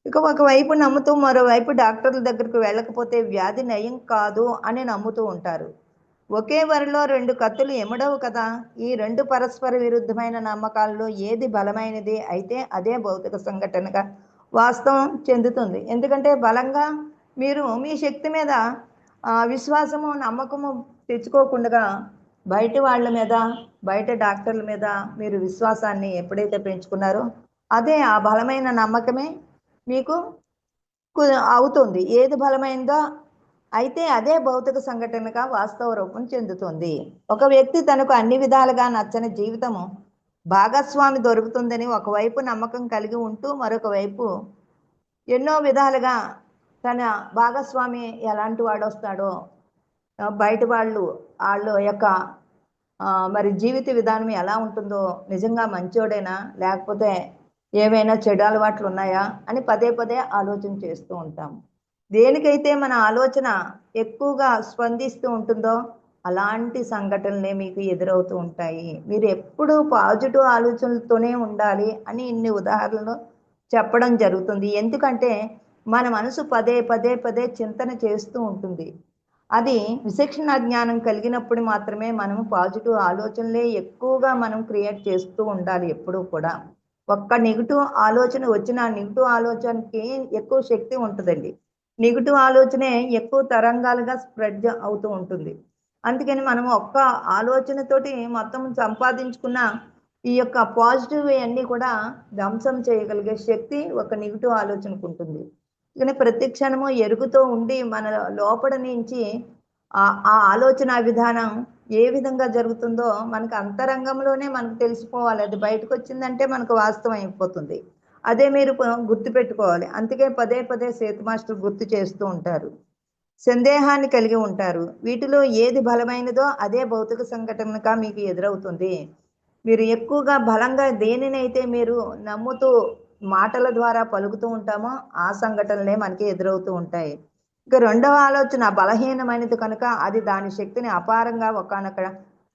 S2: ఇక ఒకవైపు నమ్ముతూ మరోవైపు డాక్టర్ల దగ్గరికి వెళ్ళకపోతే వ్యాధి నయం కాదు అని నమ్ముతూ ఉంటారు. ఒకే వరిలో 2 కత్తులు ఎముడవు కదా. ఈ 2 పరస్పర విరుద్ధమైన నమ్మకాల్లో ఏది బలమైనది అయితే అదే భౌతిక సంఘటనగా వాస్తవం చెందుతుంది. ఎందుకంటే బలంగా మీరు మీ శక్తి మీద విశ్వాసము, నమ్మకము తెచ్చుకోకుండా బయట వాళ్ళ మీద, బయట డాక్టర్ల మీద మీరు విశ్వాసాన్ని ఎప్పుడైతే పెంచుకున్నారో అదే ఆ బలమైన నమ్మకమే మీకు అవుతుంది. ఏది బలమైందో అయితే అదే భౌతిక సంఘటనగా వాస్తవ రూపం చెందుతుంది. ఒక వ్యక్తి తనకు అన్ని విధాలుగా నచ్చని జీవితము భాగస్వామి దొరుకుతుందని ఒకవైపు నమ్మకం కలిగి ఉంటూ, మరొక వైపు ఎన్నో విధాలుగా తన భాగస్వామి ఎలాంటి వాడొస్తాడో, బయట వాళ్ళ యొక్క మరి జీవిత విధానం ఎలా ఉంటుందో, నిజంగా మంచోడేనా లేకపోతే ఏవైనా చెడు అలవాట్లు ఉన్నాయా అని పదే పదే ఆలోచన చేస్తూ ఉంటాం. దేనికైతే మన ఆలోచన ఎక్కువగా స్పందిస్తూ ఉంటుందో అలాంటి సంఘటనలే మీకు ఎదురవుతూ ఉంటాయి. మీరు ఎప్పుడూ పాజిటివ్ ఆలోచనలతోనే ఉండాలి అని ఇన్ని ఉదాహరణలు చెప్పడం జరుగుతుంది. ఎందుకంటే మన మనసు పదే పదే పదే చింతన చేస్తూ ఉంటుంది. అది విచక్షణ జ్ఞానం కలిగినప్పుడు మాత్రమే మనం పాజిటివ్ ఆలోచనలే ఎక్కువగా మనం క్రియేట్ చేస్తూ ఉండాలి ఎప్పుడూ కూడా. ఒక్క నెగిటివ్ ఆలోచన వచ్చిన నెగిటివ్ ఆలోచనకి ఎక్కువ శక్తి ఉంటుందండి. నెగిటివ్ ఆలోచనే ఎక్కువ తరంగాలుగా స్ప్రెడ్ అవుతూ ఉంటుంది. అందుకని మనం ఒక్క ఆలోచనతోటి మొత్తం సంపాదించుకున్న ఈ యొక్క పాజిటివ్ అన్నీ కూడా ధ్వంసం చేయగలిగే శక్తి ఒక నెగిటివ్ ఆలోచనకు ఉంటుంది. కానీ ప్రతి క్షణము ఎరుగుతూ ఉండి మన లోపల నుంచి ఆ ఆలోచన విధానం ఏ విధంగా జరుగుతుందో మనకు అంతరంగంలోనే మనకు తెలిసిపోవాలి. అది బయటకు వచ్చిందంటే మనకు వాస్తవం అయిపోతుంది. అదే మీరు గుర్తుపెట్టుకోవాలి. అందుకే పదే పదే సేతు మాస్టర్ గుర్తు చేస్తూ ఉంటారు. సందేహాన్ని కలిగి ఉంటారు. వీటిలో ఏది బలమైనదో అదే భౌతిక సంఘటనగా మీకు ఎదురవుతుంది. మీరు ఎక్కువగా బలంగా దేనినైతే మీరు నమ్ముతూ మాటల ద్వారా పలుకుతూ ఉంటామో ఆ సంఘటనలే మనకి ఎదురవుతూ ఉంటాయి. ఇక రెండవ ఆలోచన బలహీనమైనది కనుక అది దాని శక్తిని అపారంగా ఒకానొక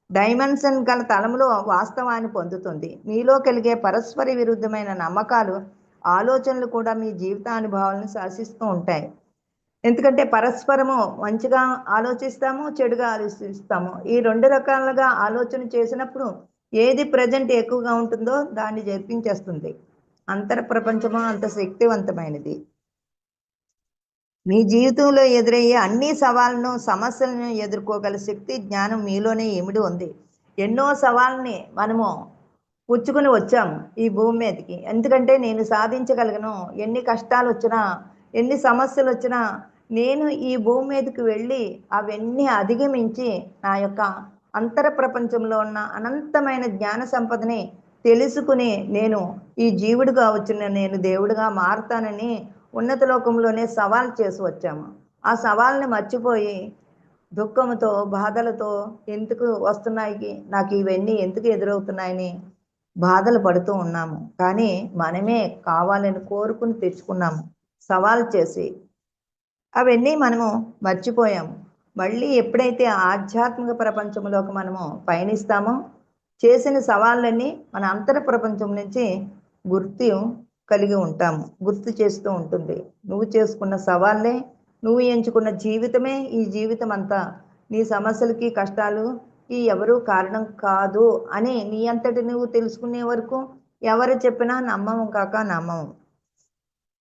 S2: డైమెన్షన్ గల తలంలో వాస్తవాన్ని పొందుతుంది. మీలో కలిగే పరస్పర విరుద్ధమైన నమ్మకాలు, ఆలోచనలు కూడా మీ జీవితానుభవాలను శాసిస్తూ ఉంటాయి. ఎందుకంటే పరస్పరము మంచిగా ఆలోచిస్తాము, చెడుగా ఆలోచిస్తాము. ఈ రెండు రకాలుగా ఆలోచన చేసినప్పుడు ఏది ప్రజెంట్ ఎక్కువగా ఉంటుందో దాన్ని జరిపించేస్తుంది. అంతర ప్రపంచము అంత శక్తివంతమైనది. మీ జీవితంలో ఎదురయ్యే అన్ని సవాళ్ళను, సమస్యలను ఎదుర్కోగల శక్తి, జ్ఞానం మీలోనే ఇమిడి ఉంది. ఎన్నో సవాళ్ళని మనము పుచ్చుకుని వచ్చాము ఈ భూమి మీదకి. ఎందుకంటే నేను సాధించగలను, ఎన్ని కష్టాలు వచ్చినా, ఎన్ని సమస్యలు వచ్చినా నేను ఈ భూమి మీదకి వెళ్ళి అవన్నీ అధిగమించి నా యొక్క అంతర ప్రపంచంలో ఉన్న అనంతమైన జ్ఞాన సంపదని తెలుసుకుని నేను ఈ జీవుడిగా వచ్చిన నేను దేవుడిగా మారుతానని ఉన్నత లోకంలోనే సవాల్ చేసి వచ్చాము. ఆ సవాల్ని మర్చిపోయి దుఃఖంతో, బాధలతో ఎందుకు వస్తున్నాయి, నాకు ఇవన్నీ ఎందుకు ఎదురవుతున్నాయని బాధలు పడుతూ ఉన్నాము. కానీ మనమే కావాలని కోరుకుని తెచ్చుకున్నాము సవాల్ చేసి. అవన్నీ మనము మర్చిపోయాము. మళ్ళీ ఎప్పుడైతే ఆధ్యాత్మిక ప్రపంచంలోకి మనము పయనిస్తామో చేసిన సవాళ్ళన్నీ మన అంతర ప్రపంచం నుంచి గుర్తు కలిగి ఉంటాము. గుర్తు చేస్తూ ఉంటుంది. నువ్వు చేసుకున్న సవాళ్ళే, నువ్వు ఎంచుకున్న జీవితమే ఈ జీవితం అంతా. నీ సమస్యలకి, కష్టాలకి ఎవరూ కారణం కాదు అని నీ అంతటి నువ్వు తెలుసుకునే వరకు ఎవరు చెప్పినా నమ్మము కాక నమ్మము.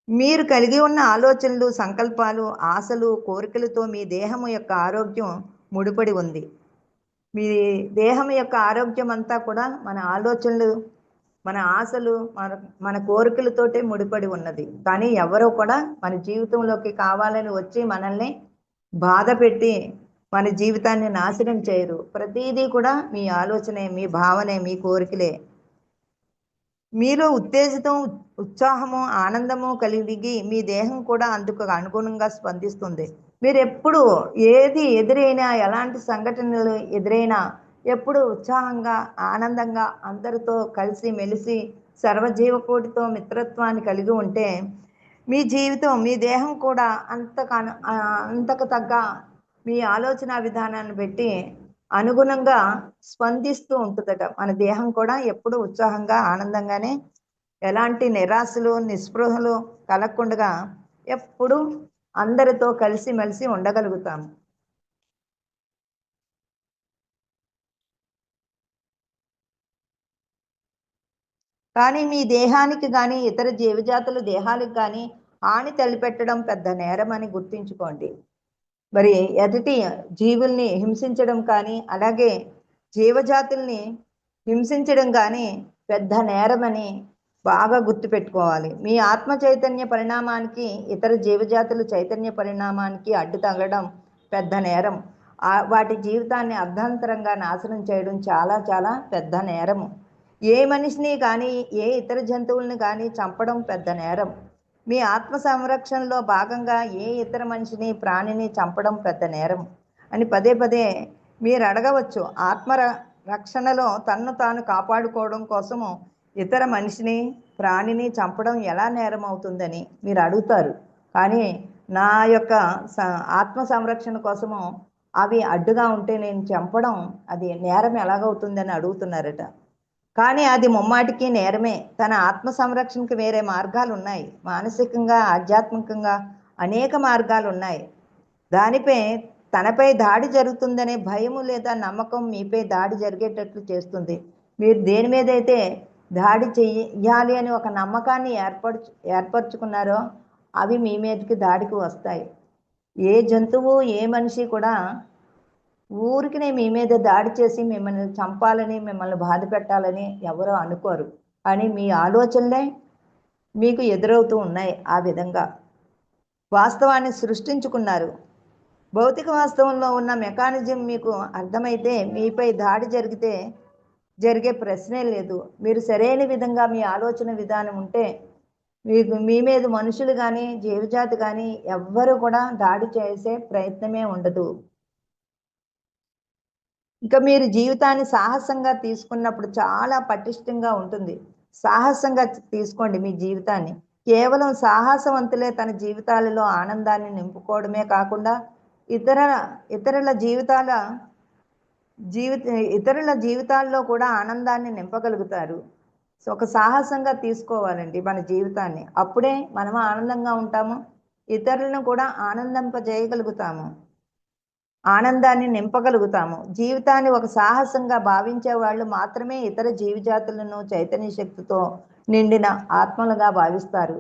S2: మీరు కలిగి ఉన్న ఆలోచనలు, సంకల్పాలు, ఆశలు, కోరికలతో మీ దేహము యొక్క ఆరోగ్యం ముడిపడి ఉంది. మీ దేహం యొక్క ఆరోగ్యం అంతా కూడా మన ఆలోచనలు, మన ఆశలు, మన కోరికలతోటే ముడిపడి ఉన్నది. కానీ ఎవరో కూడా మన జీవితంలోకి కావాలని వచ్చి మనల్ని బాధ పెట్టి మన జీవితాన్ని నాశనం చేయరు. ప్రతిదీ కూడా మీ ఆలోచనే, మీ భావనే, మీ కోరికలే. మీలో ఉత్తేజితం, ఉత్సాహము, ఆనందము కలిగి మీ దేహం కూడా అందుకు అనుగుణంగా స్పందిస్తుంది. మీరు ఎప్పుడు ఏది ఎదురైనా, ఎలాంటి సంఘటనలు ఎదురైనా ఎప్పుడు ఉత్సాహంగా, ఆనందంగా అందరితో కలిసి మెలిసి సర్వజీవకోటితో మిత్రత్వాన్ని కలిగి ఉంటే మీ జీవితం, మీ దేహం కూడా అంతకు తగ్గ మీ ఆలోచన విధానాన్ని బట్టి అనుగుణంగా స్పందిస్తూ ఉంటుందట. మన దేహం కూడా ఎప్పుడు ఉత్సాహంగా, ఆనందంగానే, ఎలాంటి నిరాశలు, నిస్పృహలు కలగకుండా ఎప్పుడు అందరితో కలిసిమెలిసి ఉండగలుగుతాము. కానీ మీ దేహానికి కానీ, ఇతర జీవజాతుల దేహాలకు కానీ హాని తలపెట్టడం పెద్ద నేరం అని గుర్తుంచుకోండి. మరి ఎదుటి జీవుల్ని హింసించడం కానీ, అలాగే జీవజాతుల్ని హింసించడం కానీ పెద్ద నేరమని బాగా గుర్తుపెట్టుకోవాలి. మీ ఆత్మ చైతన్య పరిణామానికి, ఇతర జీవజాతుల చైతన్య పరిణామానికి అడ్డు తగలడం పెద్ద నేరం. వాటి జీవితాన్ని అర్ధాంతరంగా నాశనం చేయడం చాలా చాలా పెద్ద నేరము. ఏ మనిషిని కానీ ఏ ఇతర జంతువుల్ని కానీ చంపడం పెద్ద నేరం. మీ ఆత్మ సంరక్షణలో భాగంగా ఏ ఇతర మనిషిని ప్రాణిని చంపడం పెద్ద నేరం అని పదే పదే మీరు అడగవచ్చు. రక్షణలో తన్ను తాను కాపాడుకోవడం కోసము ఇతర మనిషిని ప్రాణిని చంపడం ఎలా నేరం అవుతుందని మీరు అడుగుతారు. కానీ నా యొక్క ఆత్మ సంరక్షణ కోసము అవి అడ్డుగా ఉంటే నేను చంపడం అది నేరం ఎలాగవుతుందని అడుగుతున్నారట. కానీ అది ముమ్మాటికి నేరమే. తన ఆత్మ సంరక్షణకు వేరే మార్గాలు ఉన్నాయి. మానసికంగా, ఆధ్యాత్మికంగా అనేక మార్గాలు ఉన్నాయి. తనపై దాడి జరుగుతుందనే భయము లేదా నమ్మకం మీపై దాడి జరిగేటట్లు చేస్తుంది. మీరు దేని మీదైతే దాడి చెయ్యాలి అని ఒక నమ్మకాన్ని ఏర్పరచుకున్నారో అవి మీ మీదకి దాడికి వస్తాయి. ఏ జంతువు ఏ మనిషి కూడా ఊరికినే మీ మీద దాడి చేసి మిమ్మల్ని చంపాలని, మిమ్మల్ని బాధ పెట్టాలని ఎవరో అనుకోరు. అని మీ ఆలోచనలే మీకు ఎదురవుతూ ఉన్నాయి. ఆ విధంగా వాస్తవాన్ని సృష్టించుకున్నారు. భౌతిక వాస్తవంలో ఉన్న మెకానిజం మీకు అర్థమైతే మీపై దాడి జరిగే ప్రశ్నే లేదు. మీరు సరైన విధంగా మీ ఆలోచన విధానం ఉంటే మీ మీద మనుషులు కానీ జీవజాతి కానీ ఎవ్వరు కూడా దాడి చేసే ప్రయత్నమే ఉండదు. ఇక మీరు జీవితాన్ని సాహసంగా తీసుకున్నప్పుడు చాలా పటిష్టంగా ఉంటుంది. సాహసంగా తీసుకోండి మీ జీవితాన్ని. కేవలం సాహసవంతులే తన జీవితాలలో ఆనందాన్ని నింపుకోవడమే కాకుండా ఇతరుల జీవితాల్లో కూడా ఆనందాన్ని నింపగలుగుతారు. సో ఒక సాహసంగా తీసుకోవాలండి మన జీవితాన్ని. అప్పుడే మనం ఆనందంగా ఉంటాము, ఇతరులను కూడా ఆనందింపజేయగలుగుతాము, ఆనందాన్ని నింపగలుగుతాము. జీవితాన్ని ఒక సాహసంగా భావించే వాళ్ళు మాత్రమే ఇతర జీవజాతులను చైతన్య శక్తితో నిండిన ఆత్మలుగా భావిస్తారు.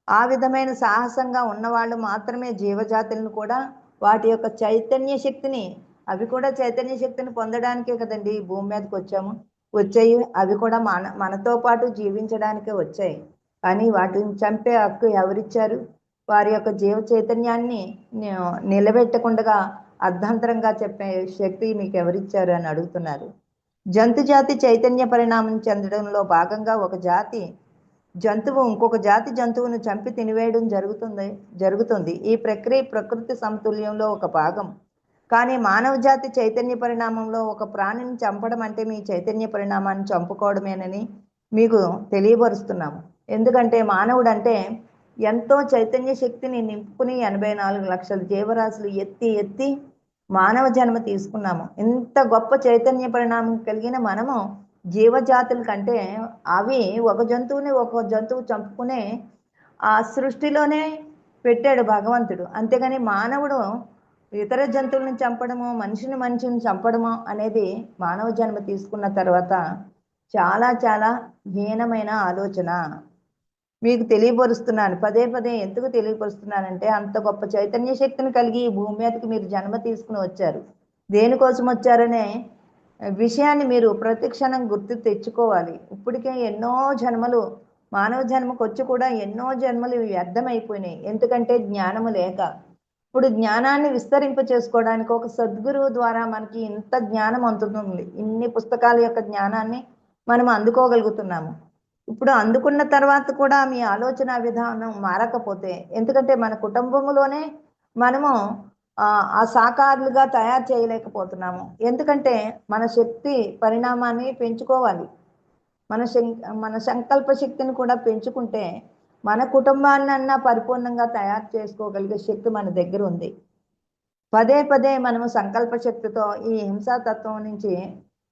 S2: ఆ విధమైన సాహసంగా ఉన్నవాళ్ళు మాత్రమే జీవజాతులను కూడా వాటి యొక్క చైతన్య శక్తిని, అవి కూడా చైతన్య శక్తిని పొందడానికే కదండి భూమి మీదకి వచ్చాయి. అవి కూడా మనతో పాటు జీవించడానికే వచ్చాయి. కానీ వాటిని చంపే హక్కు ఎవరిచ్చారు? వారి యొక్క జీవ చైతన్యాన్ని నిలబెట్టకుండా అర్ధాంతరంగా చెప్పే శక్తి మీకు ఎవరిచ్చారు అని అడుగుతున్నారు. జంతుజాతి చైతన్య పరిణామం చెందడంలో భాగంగా ఒక జాతి జంతువు ఇంకొక జాతి జంతువును చంపి తినివేయడం జరుగుతుంది. ఈ ప్రక్రియ ప్రకృతి సమతుల్యంలో ఒక భాగం. కానీ మానవ జాతి చైతన్య పరిణామంలో ఒక ప్రాణిని చంపడం అంటే మీ చైతన్య పరిణామాన్ని చంపుకోవడమేనని మీకు తెలియపరుస్తున్నాము. ఎందుకంటే మానవుడు అంటే ఎంతో చైతన్య శక్తిని నింపుకుని 84 లక్షల జీవరాశులు ఎత్తి మానవ జన్మ తీసుకున్నాము. ఇంత గొప్ప చైతన్య పరిణామం కలిగిన మనము జీవజాతుల కంటే అవి ఒక జంతువు చంపుకునే ఆ సృష్టిలోనే పెట్టాడు భగవంతుడు. అంతేగాని మానవుడు ఇతర జంతువులను చంపడము, మనిషిని చంపడము అనేది మానవ జన్మ తీసుకున్న తర్వాత చాలా చాలా హీనమైన ఆలోచన. మీకు తెలియపరుస్తున్నాను, పదే పదే ఎందుకు తెలియపరుస్తున్నానంటే అంత గొప్ప చైతన్య శక్తిని కలిగి ఈ భూమి మీదకి మీరు జన్మ తీసుకుని వచ్చారు. దేనికోసం వచ్చారనే విషయాన్ని మీరు ప్రతిక్షణం గుర్తు తెచ్చుకోవాలి. ఇప్పటికే ఎన్నో జన్మలు మానవ జన్మకు వచ్చి కూడా ఎన్నో జన్మలు వ్యర్థమైపోయినాయి. ఎందుకంటే జ్ఞానము లేక. ఇప్పుడు జ్ఞానాన్ని విస్తరింప చేసుకోవడానికి ఒక సద్గురువు ద్వారా మనకి ఇంత జ్ఞానం అందుతుంది. ఇన్ని పుస్తకాల యొక్క జ్ఞానాన్ని మనం అందుకోగలుగుతున్నాము. ఇప్పుడు అందుకున్న తర్వాత కూడా మీ ఆలోచన విధానం మారకపోతే, ఎందుకంటే మన కుటుంబంలోనే మనము ఆ సాకారులుగా తయారు చేయలేకపోతున్నాము. ఎందుకంటే మన శక్తి పరిణామాన్ని పెంచుకోవాలి. మన సంకల్ప శక్తిని కూడా పెంచుకుంటే మన కుటుంబాన్నన్నా పరిపూర్ణంగా తయారు చేసుకోగలిగే శక్తి మన దగ్గర ఉంది. పదే పదే మనము సంకల్ప శక్తితో ఈ హింసాతత్వం నుంచి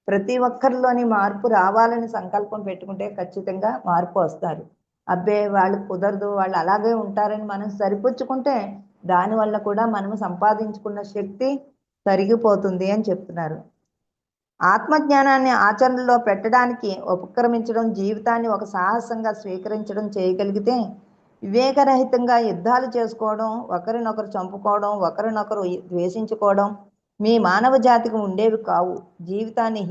S2: ప్రతి ఒక్కరిలోని మార్పు రావాలని సంకల్పం పెట్టుకుంటే ఖచ్చితంగా మార్పు వస్తారు. అబ్బే వాళ్ళు కుదరదు, వాళ్ళు అలాగే ఉంటారని మనం సరిపుచ్చుకుంటే దానివల్ల కూడా మనము సంపాదించుకున్న శక్తి తరిగిపోతుంది అని చెప్తున్నారు. ఆత్మజ్ఞానాన్ని ఆచరణలో పెట్టడానికి ఉపక్రమించడం, జీవితాన్ని ఒక సాహసంగా స్వీకరించడం చేయగలిగితే వివేకరహితంగా యుద్ధాలు చేసుకోవడం, ఒకరినొకరు చంపుకోవడం, ఒకరినొకరు ద్వేషించుకోవడం మీ మానవ జాతికి ఉండేవి కావు. జీవితాన్ని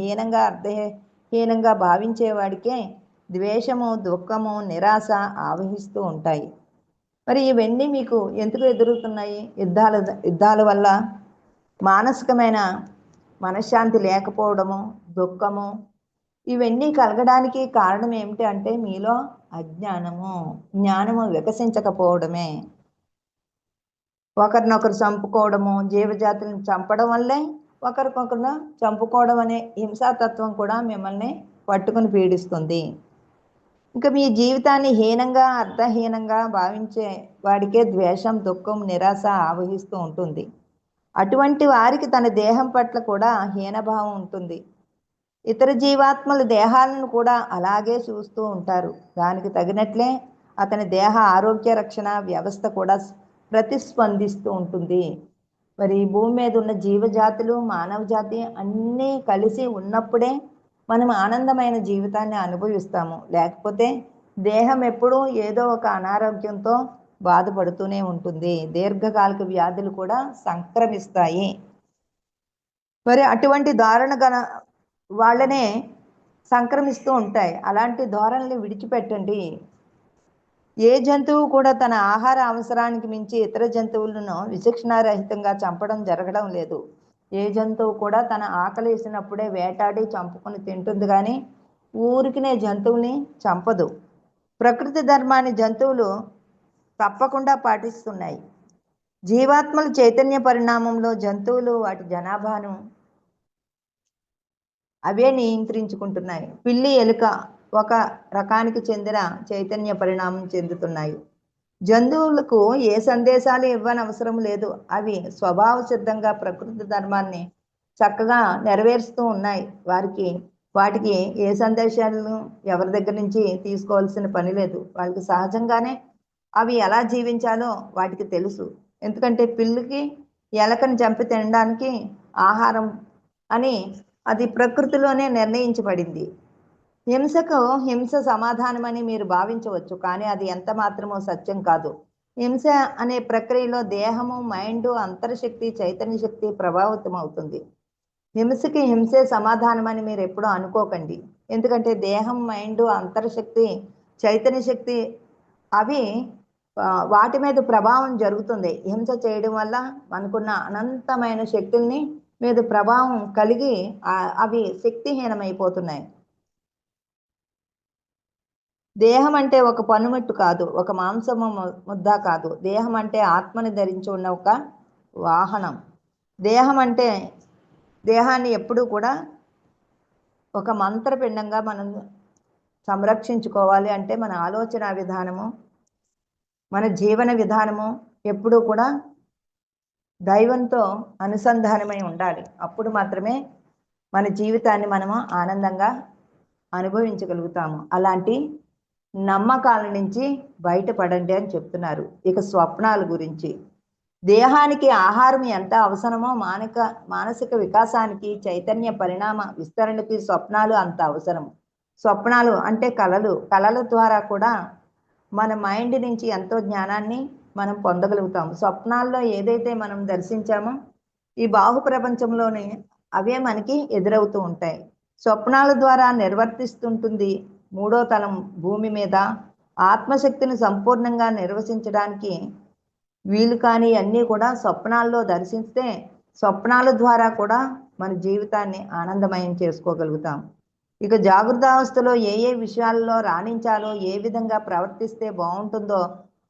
S2: అర్థహీనంగా భావించేవాడికే ద్వేషము, దుఃఖము, నిరాశ ఆవహిస్తూ ఉంటాయి. మరి ఇవన్నీ మీకు ఎందుకు ఎదురుతున్నాయి? యుద్ధాల వల్ల, మానసికమైన మనశ్శాంతి లేకపోవడము, దుఃఖము, ఇవన్నీ కలగడానికి కారణం ఏమిటి అంటే మీలో అజ్ఞానము, జ్ఞానము వికసించకపోవడమే. ఒకరినొకరు చంపుకోవడము, జీవజాతులను చంపడం వల్లే ఒకరికొకరు చంపుకోవడం అనే హింసాతత్వం కూడా మిమ్మల్ని పట్టుకుని పీడిస్తుంది. ఇంకా మీ జీవితాన్ని హీనంగా, అర్థహీనంగా భావించే వాడికే ద్వేషం, దుఃఖం, నిరాశ ఆవహిస్తూ ఉంటుంది. అటువంటి వారికి తన దేహం పట్ల కూడా హీనభావం ఉంటుంది. ఇతర జీవాత్మల దేహాలను కూడా అలాగే చూస్తూ ఉంటారు. దానికి తగినట్లే అతని దేహ ఆరోగ్య రక్షణ వ్యవస్థ కూడా ప్రతిస్పందిస్తూ ఉంటుంది. మరి ఈ భూమి మీద ఉన్న జీవజాతులు, మానవ జాతి అన్నీ కలిసి ఉన్నప్పుడే మనం ఆనందమైన జీవితాన్ని అనుభవిస్తాము. లేకపోతే దేహం ఎప్పుడూ ఏదో ఒక అనారోగ్యంతో బాధపడుతూనే ఉంటుంది. దీర్ఘకాలిక వ్యాధులు కూడా సంక్రమిస్తాయి. మరి అటువంటి దారుణ వాళ్ళనే సంక్రమిస్తూ ఉంటాయి. అలాంటి ధోరణిని విడిచిపెట్టండి. ఏ జంతువు కూడా తన ఆహార అవసరానికి మించి ఇతర జంతువులను విచక్షణారహితంగా చంపడం జరగడం లేదు. ఏ జంతువు కూడా తన ఆకలి వేసినప్పుడే వేటాడి చంపుకొని తింటుంది, కానీ ఊరికినే జంతువుని చంపదు. ప్రకృతి ధర్మాన్ని జంతువులు తప్పకుండా పాటిస్తున్నాయి. జీవాత్మల చైతన్య పరిణామంలో జంతువులు వాటి జనాభాను అవే నియంత్రించుకుంటున్నాయి. పిల్లి, ఎలుక ఒక రకానికి చెందిన చైతన్య పరిణామం చెందుతున్నాయి. జంతువులకు ఏ సందేశాలు ఇవ్వని అవసరం లేదు. అవి స్వభావ సిద్ధంగా ప్రకృతి ధర్మాన్ని చక్కగా నెరవేరుస్తూ ఉన్నాయి. వాటికి ఏ సందేశాలను ఎవరి దగ్గర నుంచి తీసుకోవాల్సిన పని లేదు. వాళ్ళకి సహజంగానే అవి ఎలా జీవించాలో వాటికి తెలుసు. ఎందుకంటే పిల్లికి ఎలకని చంపి తినడానికి ఆహారం అని అది ప్రకృతిలోనే నిర్ణయించబడింది. హింసకు హింస సమాధానమని మీరు భావించవచ్చు, కానీ అది ఎంత మాత్రమో సత్యం కాదు. హింస అనే ప్రక్రియలో దేహము, మైండ్, అంతర్శక్తి, చైతన్య శక్తి ప్రభావితం అవుతుంది. హింసకి హింసే సమాధానమని మీరు ఎప్పుడూ అనుకోకండి. ఎందుకంటే దేహం, మైండ్, అంతర్శక్తి, చైతన్య శక్తి అవి వాటి మీద ప్రభావం జరుగుతుంది. హింస చేయడం వల్ల మనకున్న అనంతమైన శక్తుల్ని మీద ప్రభావం కలిగి అవి శక్తిహీనమైపోతున్నాయి. దేహం అంటే ఒక పనిముట్టు కాదు, ఒక మాంసము ముద్ద కాదు. దేహం అంటే ఆత్మని ధరించి ఉన్న ఒక వాహనం. దేహాన్ని ఎప్పుడూ కూడా ఒక మంత్రపిండంగా మనం సంరక్షించుకోవాలి. అంటే మన ఆలోచన విధానము, మన జీవన విధానము ఎప్పుడూ కూడా దైవంతో అనుసంధానమై ఉండాలి. అప్పుడు మాత్రమే మన జీవితాన్ని మనము ఆనందంగా అనుభవించగలుగుతాము. అలాంటి నమ్మకాల నుంచి బయటపడండి అని చెప్తున్నారు. ఇక స్వప్నాల గురించి, దేహానికి ఆహారం ఎంత అవసరమో మానసిక వికాసానికి, చైతన్య పరిణామ విస్తరణకి స్వప్నాలు అంత అవసరం. స్వప్నాలు అంటే కళల ద్వారా కూడా మన మైండ్ నుంచి ఎంతో జ్ఞానాన్ని మనం పొందగలుగుతాము. స్వప్నాల్లో ఏదైతే మనం దర్శించామో ఈ బాహు ప్రపంచంలోనే అవే మనకి ఎదురవుతూ ఉంటాయి. స్వప్నాల ద్వారా నిర్వర్తిస్తుంటుంది మూడో తలం భూమి మీద. ఆత్మశక్తిని సంపూర్ణంగా నిర్వచించడానికి వీలు కాని అన్నీ కూడా స్వప్నాల్లో దర్శిస్తే స్వప్నాల ద్వారా కూడా మన జీవితాన్ని ఆనందమయం చేసుకోగలుగుతాం. ఇక జాగృతావస్థలో ఏ విషయాల్లో రాణించాలో, ఏ విధంగా ప్రవర్తిస్తే బాగుంటుందో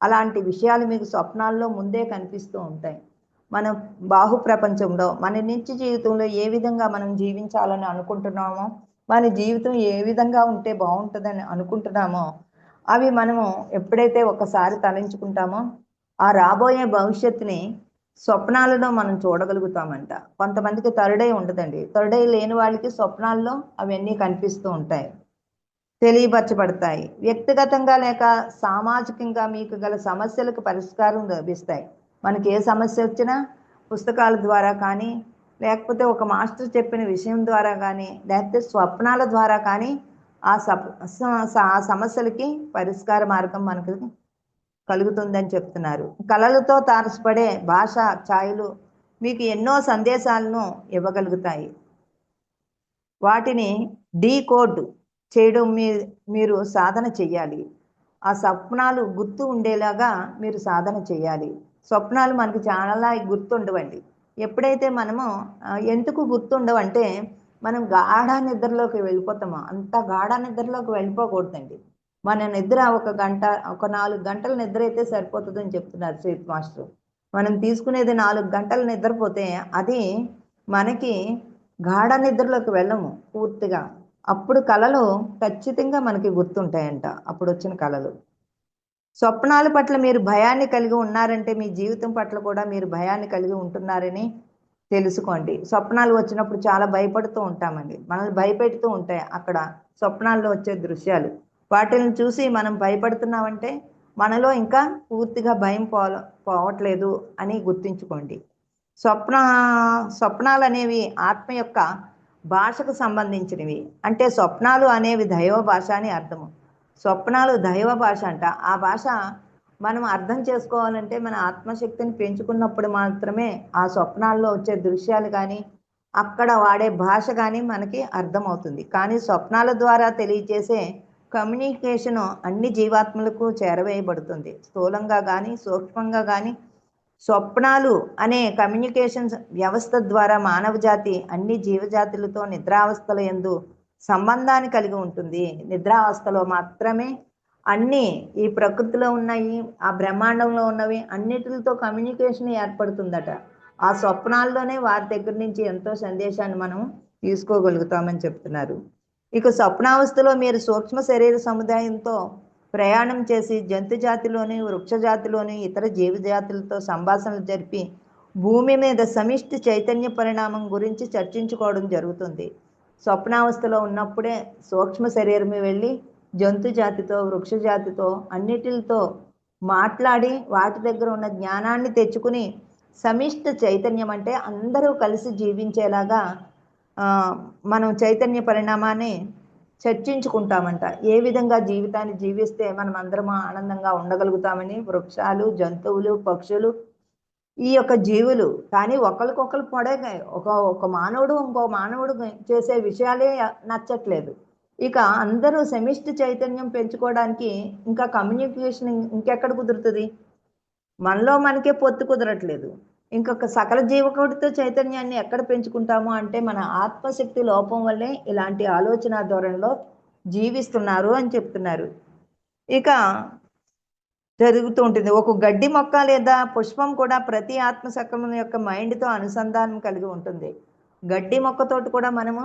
S2: అలాంటి విషయాలు మీకు స్వప్నాల్లో ముందే కనిపిస్తూ ఉంటాయి. మన బాహు ప్రపంచంలో మన నిత్య జీవితంలో ఏ విధంగా మనం జీవించాలని అనుకుంటున్నామో, మన జీవితం ఏ విధంగా ఉంటే బాగుంటుందని అనుకుంటున్నామో అవి మనము ఎప్పుడైతే ఒకసారి తలంచుకుంటామో ఆ రాబోయే భవిష్యత్తుని స్వప్నాలలో మనం చూడగలుగుతామంట. కొంతమందికి థర్డ్ ఐ ఉండదండి. థర్డ్ ఐ లేని వాళ్ళకి స్వప్నాల్లో అవన్నీ కనిపిస్తూ ఉంటాయి, తెలియపరచబడతాయి. వ్యక్తిగతంగా లేక సామాజికంగా మీకు గల సమస్యలకు పరిష్కారం లభిస్తాయి. మనకి ఏ సమస్య వచ్చినా పుస్తకాల ద్వారా కానీ, లేకపోతే ఒక మాస్టర్ చెప్పిన విషయం ద్వారా కానీ, లేకపోతే స్వప్నాల ద్వారా కానీ ఆ సమస్యలకి పరిష్కార మార్గం మనకు కలుగుతుందని చెప్తున్నారు. కళలతో తారసపడే భాష ఛాయలు మీకు ఎన్నో సందేశాలను ఇవ్వగలుగుతాయి. వాటిని డీకోడ్ చేయడం మీరు సాధన చెయ్యాలి. ఆ స్వప్నాలు గుర్తు ఉండేలాగా మీరు సాధన చేయాలి. స్వప్నాలు మనకు చాలా గుర్తుండవండి. ఎప్పుడైతే మనము ఎందుకు గుర్తుండవంటే మనం గాఢ నిద్రలోకి వెళ్ళిపోతామో, అంత గాఢ నిద్రలోకి వెళ్ళిపోకూడదండి. మన నిద్ర ఒక గంట, ఒక 4 గంటల నిద్ర అయితే సరిపోతుందని చెప్తున్నారు సేత్ మాస్టర్. మనం తీసుకునేది 4 గంటలు నిద్రపోతే అది మనకి గాఢ నిద్రలోకి వెళ్ళము పూర్తిగా. అప్పుడు కలలు ఖచ్చితంగా మనకి గుర్తుంటాయంట, అప్పుడొచ్చిన కలలు. స్వప్నాల పట్ల మీరు భయాన్ని కలిగి ఉన్నారంటే మీ జీవితం పట్ల కూడా మీరు భయాన్ని కలిగి ఉంటున్నారని తెలుసుకోండి. స్వప్నాలు వచ్చినప్పుడు చాలా భయపడుతూ ఉంటామండి. మనల్ని భయపెడుతూ ఉంటాయి అక్కడ స్వప్నాల్లో వచ్చే దృశ్యాలు. వాటిని చూసి మనం భయపడుతున్నామంటే మనలో ఇంకా పూర్తిగా భయం పోవట్లేదు అని గుర్తుంచుకోండి. స్వప్న స్వప్నాలు అనేవి ఆత్మ యొక్క భాషకు సంబంధించినవి. అంటే స్వప్నాలు అనేవి దైవ భాష అని అర్థము. స్వప్నాలు దైవ భాష అంట. ఆ భాష మనం అర్థం చేసుకోవాలంటే మన ఆత్మశక్తిని పెంచుకున్నప్పుడు మాత్రమే ఆ స్వప్నాల్లో వచ్చే దృశ్యాలు కానీ, అక్కడ వాడే భాష కానీ మనకి అర్థమవుతుంది. కానీ స్వప్నాల ద్వారా తెలియజేసే కమ్యూనికేషను అన్ని జీవాత్మలకు చేరవేయబడుతుంది. స్థూలంగా కానీ, సూక్ష్మంగా కానీ స్వప్నాలు అనే కమ్యూనికేషన్ వ్యవస్థ ద్వారా మానవ జాతి అన్ని జీవజాతులతో నిద్రావస్థల యందు సంబంధాన్ని కలిగి ఉంటుంది. నిద్రావస్థలో మాత్రమే అన్నీ ఈ ప్రకృతిలో ఉన్నాయి, ఆ బ్రహ్మాండంలో ఉన్నవి అన్నిటితో కమ్యూనికేషన్ ఏర్పడుతుందట. ఆ స్వప్నాల్లోనే వారి దగ్గర నుంచి ఎంతో సందేశాన్ని మనం తీసుకోగలుగుతామని చెప్తున్నారు. ఇక స్వప్నావస్థలో మీరు సూక్ష్మ శరీర సముదాయంతో ప్రయాణం చేసి జంతు జాతిలోని, వృక్ష జాతిలోని, ఇతర జీవజాతులతో సంభాషణలు జరిపి భూమి మీద సమిష్టి చైతన్య పరిణామం గురించి చర్చించుకోవడం జరుగుతుంది. స్వప్నావస్థలో ఉన్నప్పుడే సూక్ష్మ శరీరం వెళ్ళి జంతు జాతితో, వృక్ష జాతితో అన్నిటితో మాట్లాడి వాటి దగ్గర ఉన్న జ్ఞానాన్ని తెచ్చుకుని సమిష్టి చైతన్యం అంటే అందరూ కలిసి జీవించేలాగా మనం చైతన్య పరిణామాన్ని చర్చించుకుంటామంట. ఏ విధంగా జీవితాన్ని జీవిస్తే మనం అందరం ఆనందంగా ఉండగలుగుతామని వృక్షాలు, జంతువులు, పక్షులు, ఈ యొక్క జీవులు కానీ ఒకరికొకరు పొడగాయి. ఒక మానవుడు ఇంకో మానవుడు చేసే విషయాలే నచ్చట్లేదు. ఇక అందరూ సమిష్టి చైతన్యం పెంచుకోవడానికి ఇంకా కమ్యూనికేషన్ ఇంకెక్కడ కుదురుతుంది? మనలో మనకే పొత్తు కుదరట్లేదు. ఇంకొక సకల జీవకోటితో చైతన్యాన్ని ఎక్కడ పెంచుకుంటాము అంటే మన ఆత్మశక్తి లోపం వల్లే ఇలాంటి ఆలోచన ధోరణిలో జీవిస్తున్నారు అని చెప్తున్నారు. ఇక జరుగుతూ ఉంటుంది. ఒక గడ్డి మొక్క లేదా పుష్పం కూడా ప్రతి ఆత్మశక్తి యొక్క మైండ్తో అనుసంధానం కలిగి ఉంటుంది. గడ్డి మొక్కతోటి కూడా మనము